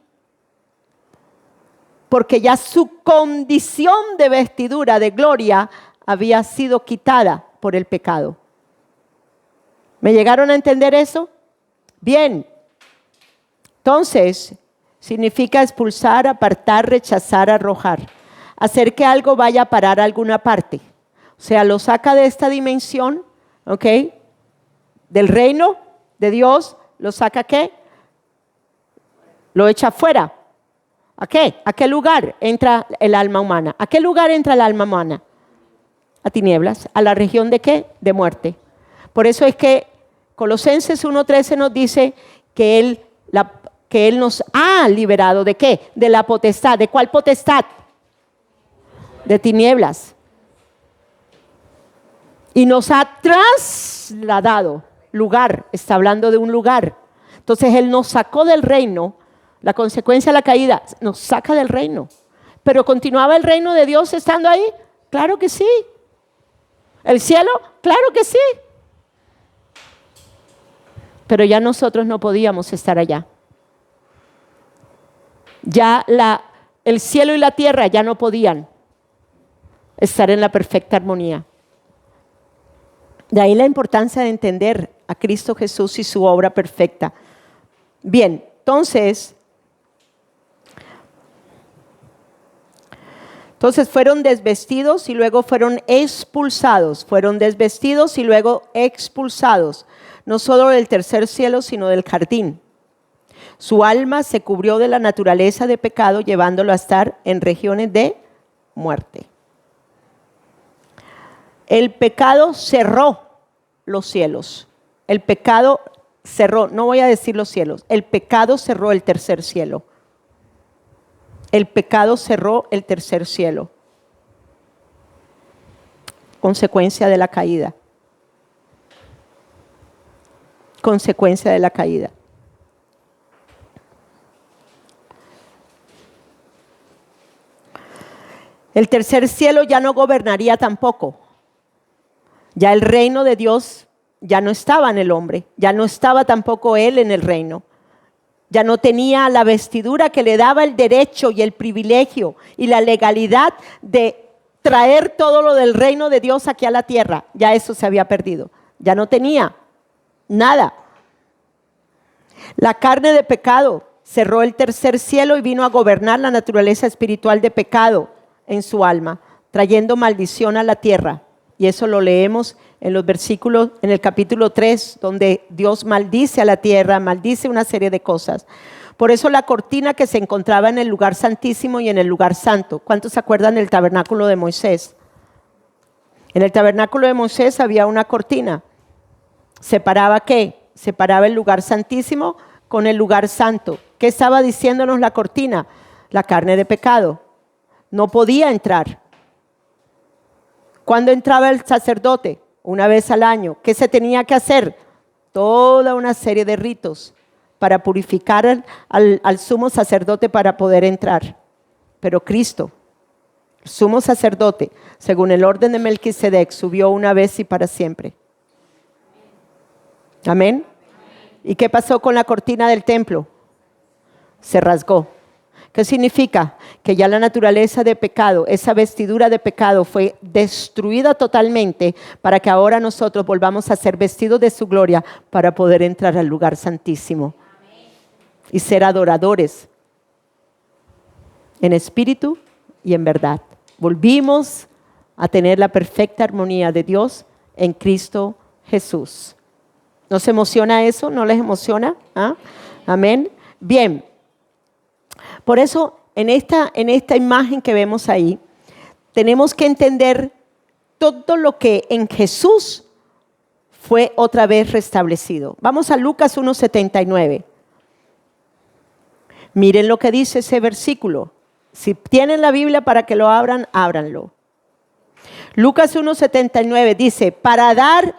porque ya su condición de vestidura de gloria había sido quitada por el pecado. ¿Me llegaron a entender eso? Bien. Entonces, significa expulsar, apartar, rechazar, arrojar. Hacer que algo vaya a parar a alguna parte. O sea, lo saca de esta dimensión, ¿ok? Del reino de Dios, lo saca ¿qué? Lo echa afuera. ¿A qué? ¿A qué lugar entra el alma humana? ¿A qué lugar entra el alma humana? A tinieblas. ¿A la región de qué? De muerte. Por eso es que Colosenses 1:13 nos dice que Él nos ha liberado ¿de qué? De la potestad. ¿De cuál potestad? De tinieblas. Y nos ha trasladado lugar. Está hablando de un lugar. Entonces Él nos sacó del reino. La consecuencia de la caída nos saca del reino. ¿Pero continuaba el reino de Dios estando ahí? Claro que sí. ¿El cielo? Claro que sí. Pero ya nosotros no podíamos estar allá. Ya el cielo y la tierra ya no podían estar en la perfecta armonía. De ahí la importancia de entender a Cristo Jesús y su obra perfecta. Bien, entonces fueron desvestidos y luego fueron expulsados. Fueron desvestidos y luego expulsados. No solo del tercer cielo, sino del jardín. Su alma se cubrió de la naturaleza de pecado, llevándolo a estar en regiones de muerte. El pecado cerró los cielos. El pecado cerró, no voy a decir los cielos, el pecado cerró el tercer cielo. El pecado cerró el tercer cielo. Consecuencia de la caída. Consecuencia de la caída. El tercer cielo ya no gobernaría tampoco. Ya el reino de Dios ya no estaba en el hombre, ya no estaba tampoco él en el reino. Ya no tenía la vestidura que le daba el derecho y el privilegio y la legalidad de traer todo lo del reino de Dios aquí a la tierra. Ya eso se había perdido. Ya no tenía nada. La carne de pecado cerró el tercer cielo y vino a gobernar la naturaleza espiritual de pecado en su alma, trayendo maldición a la tierra. Y eso lo leemos en los versículos, en el capítulo 3, donde Dios maldice a la tierra, maldice una serie de cosas. Por eso la cortina que se encontraba en el lugar santísimo y en el lugar santo. ¿Cuántos se acuerdan del tabernáculo de Moisés? En el tabernáculo de Moisés había una cortina. ¿Separaba qué? Separaba el lugar santísimo con el lugar santo. ¿Qué estaba diciéndonos la cortina? La carne de pecado. No podía entrar. ¿Cuándo entraba el sacerdote? Una vez al año. ¿Qué se tenía que hacer? Toda una serie de ritos para purificar al sumo sacerdote para poder entrar. Pero Cristo, el sumo sacerdote, según el orden de Melquisedec, subió una vez y para siempre. Amén. ¿Y qué pasó con la cortina del templo? Se rasgó. ¿Qué significa? Que ya la naturaleza de pecado, esa vestidura de pecado fue destruida totalmente para que ahora nosotros volvamos a ser vestidos de su gloria para poder entrar al lugar santísimo y ser adoradores en espíritu y en verdad. Volvimos a tener la perfecta armonía de Dios en Cristo Jesús. ¿Nos emociona eso? ¿No les emociona? ¿Ah? Amén. Bien. Por eso, en esta imagen que vemos ahí, tenemos que entender todo lo que en Jesús fue otra vez restablecido. Vamos a Lucas 1:79. Miren lo que dice ese versículo. Si tienen la Biblia para que lo abran, ábranlo. Lucas 1:79 dice, para dar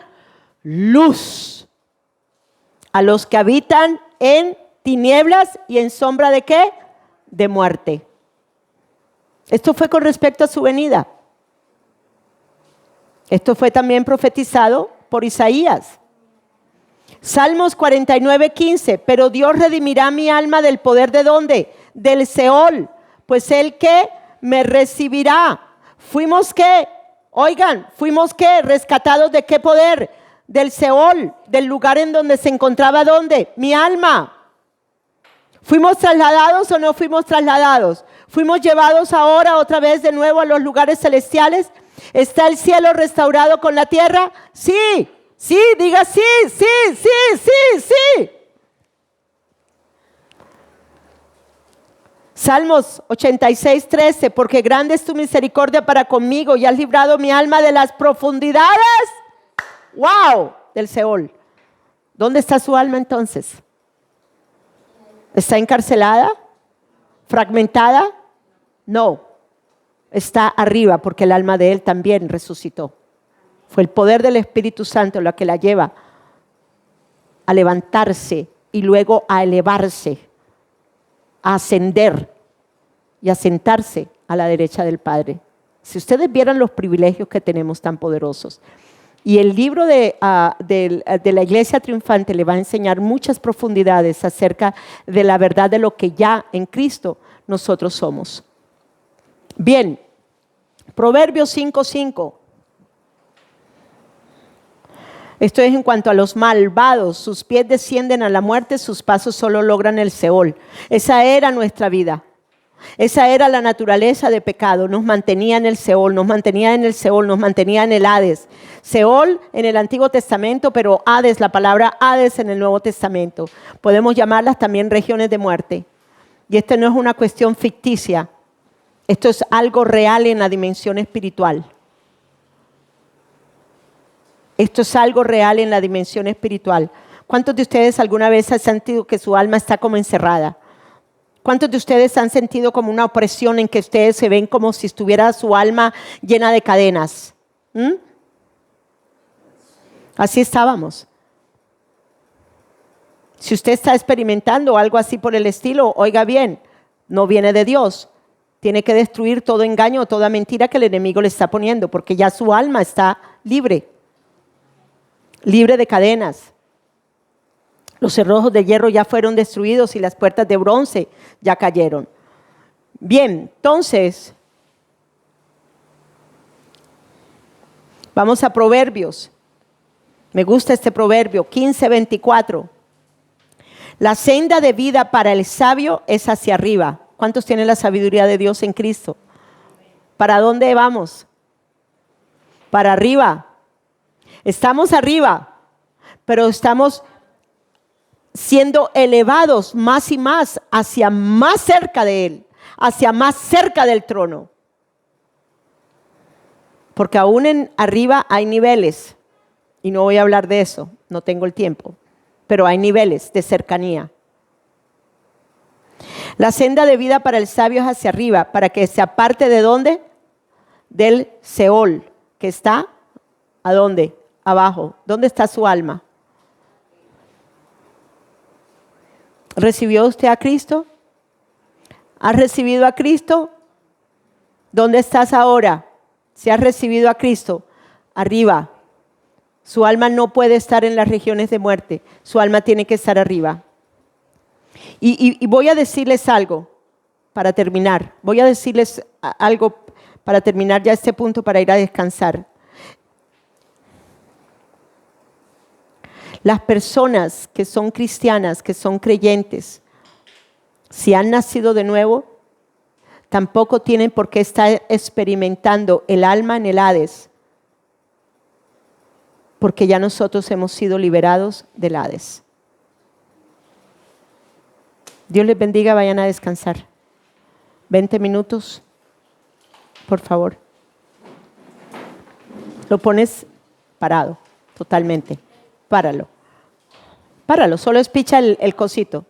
luz a los que habitan en tinieblas y en sombra ¿de qué? De muerte. Esto fue con respecto a su venida. Esto fue también profetizado por Isaías. Salmos 49:15. Pero Dios redimirá mi alma del poder ¿de dónde? Del Seol. Pues Él que me recibirá. ¿Fuimos qué? Oigan, ¿fuimos qué? ¿Rescatados de qué poder? Del Seol, del lugar en donde se encontraba ¿dónde? Mi alma. ¿Fuimos trasladados o no fuimos trasladados? ¿Fuimos llevados ahora otra vez de nuevo a los lugares celestiales? ¿Está el cielo restaurado con la tierra? Sí, sí, diga sí, sí, sí, sí, sí. Salmos 86:13, porque grande es tu misericordia para conmigo y has librado mi alma de las profundidades, wow, del Seol. ¿Dónde está su alma entonces? ¿Está encarcelada? ¿Fragmentada? No, está arriba porque el alma de él también resucitó. Fue el poder del Espíritu Santo lo que la lleva a levantarse y luego a elevarse, a ascender y a sentarse a la derecha del Padre. Si ustedes vieran los privilegios que tenemos tan poderosos. Y el libro de la Iglesia Triunfante le va a enseñar muchas profundidades acerca de la verdad de lo que ya en Cristo nosotros somos. Bien, Proverbios 5:5. Esto es en cuanto a los malvados. Sus pies descienden a la muerte, sus pasos solo logran el Seol. Esa era nuestra vida. Esa era la naturaleza de pecado. Nos mantenía en el Seol, nos mantenía en el Seol, nos mantenía en el Hades. Seol en el Antiguo Testamento, pero Hades, la palabra Hades en el Nuevo Testamento. Podemos llamarlas también regiones de muerte. Y esto no es una cuestión ficticia. Esto es algo real en la dimensión espiritual. Esto es algo real en la dimensión espiritual. ¿Cuántos de ustedes alguna vez han sentido que su alma está como encerrada? ¿Cuántos de ustedes han sentido como una opresión en que ustedes se ven como si estuviera su alma llena de cadenas? Así estábamos. Si usted está experimentando algo así por el estilo, oiga bien, no viene de Dios. Tiene que destruir todo engaño, toda mentira que el enemigo le está poniendo, porque ya su alma está libre. Libre de cadenas. Los cerrojos de hierro ya fueron destruidos y las puertas de bronce ya cayeron. Bien, entonces, vamos a Proverbios. Me gusta este proverbio, 15:24. La senda de vida para el sabio es hacia arriba. ¿Cuántos tienen la sabiduría de Dios en Cristo? ¿Para dónde vamos? Para arriba. Estamos arriba, pero estamos siendo elevados más y más hacia más cerca de Él, hacia más cerca del trono. Porque aún en arriba hay niveles, y no voy a hablar de eso, no tengo el tiempo, pero hay niveles de cercanía. La senda de vida para el sabio es hacia arriba, para que se aparte ¿de dónde? Del Seol, que está ¿a dónde? Abajo. ¿Dónde está su alma? ¿Recibió usted a Cristo? ¿Has recibido a Cristo? ¿Dónde estás ahora? Si has recibido a Cristo, arriba. Su alma no puede estar en las regiones de muerte. Su alma tiene que estar arriba. Y voy a decirles algo para terminar. Voy a decirles algo para terminar ya este punto para ir a descansar. Las personas que son cristianas, que son creyentes, si han nacido de nuevo, tampoco tienen por qué estar experimentando el alma en el Hades, porque ya nosotros hemos sido liberados del Hades. Dios les bendiga, vayan a descansar. 20 minutos, por favor. Lo pones parado, totalmente. Páralo, solo espicha el cosito.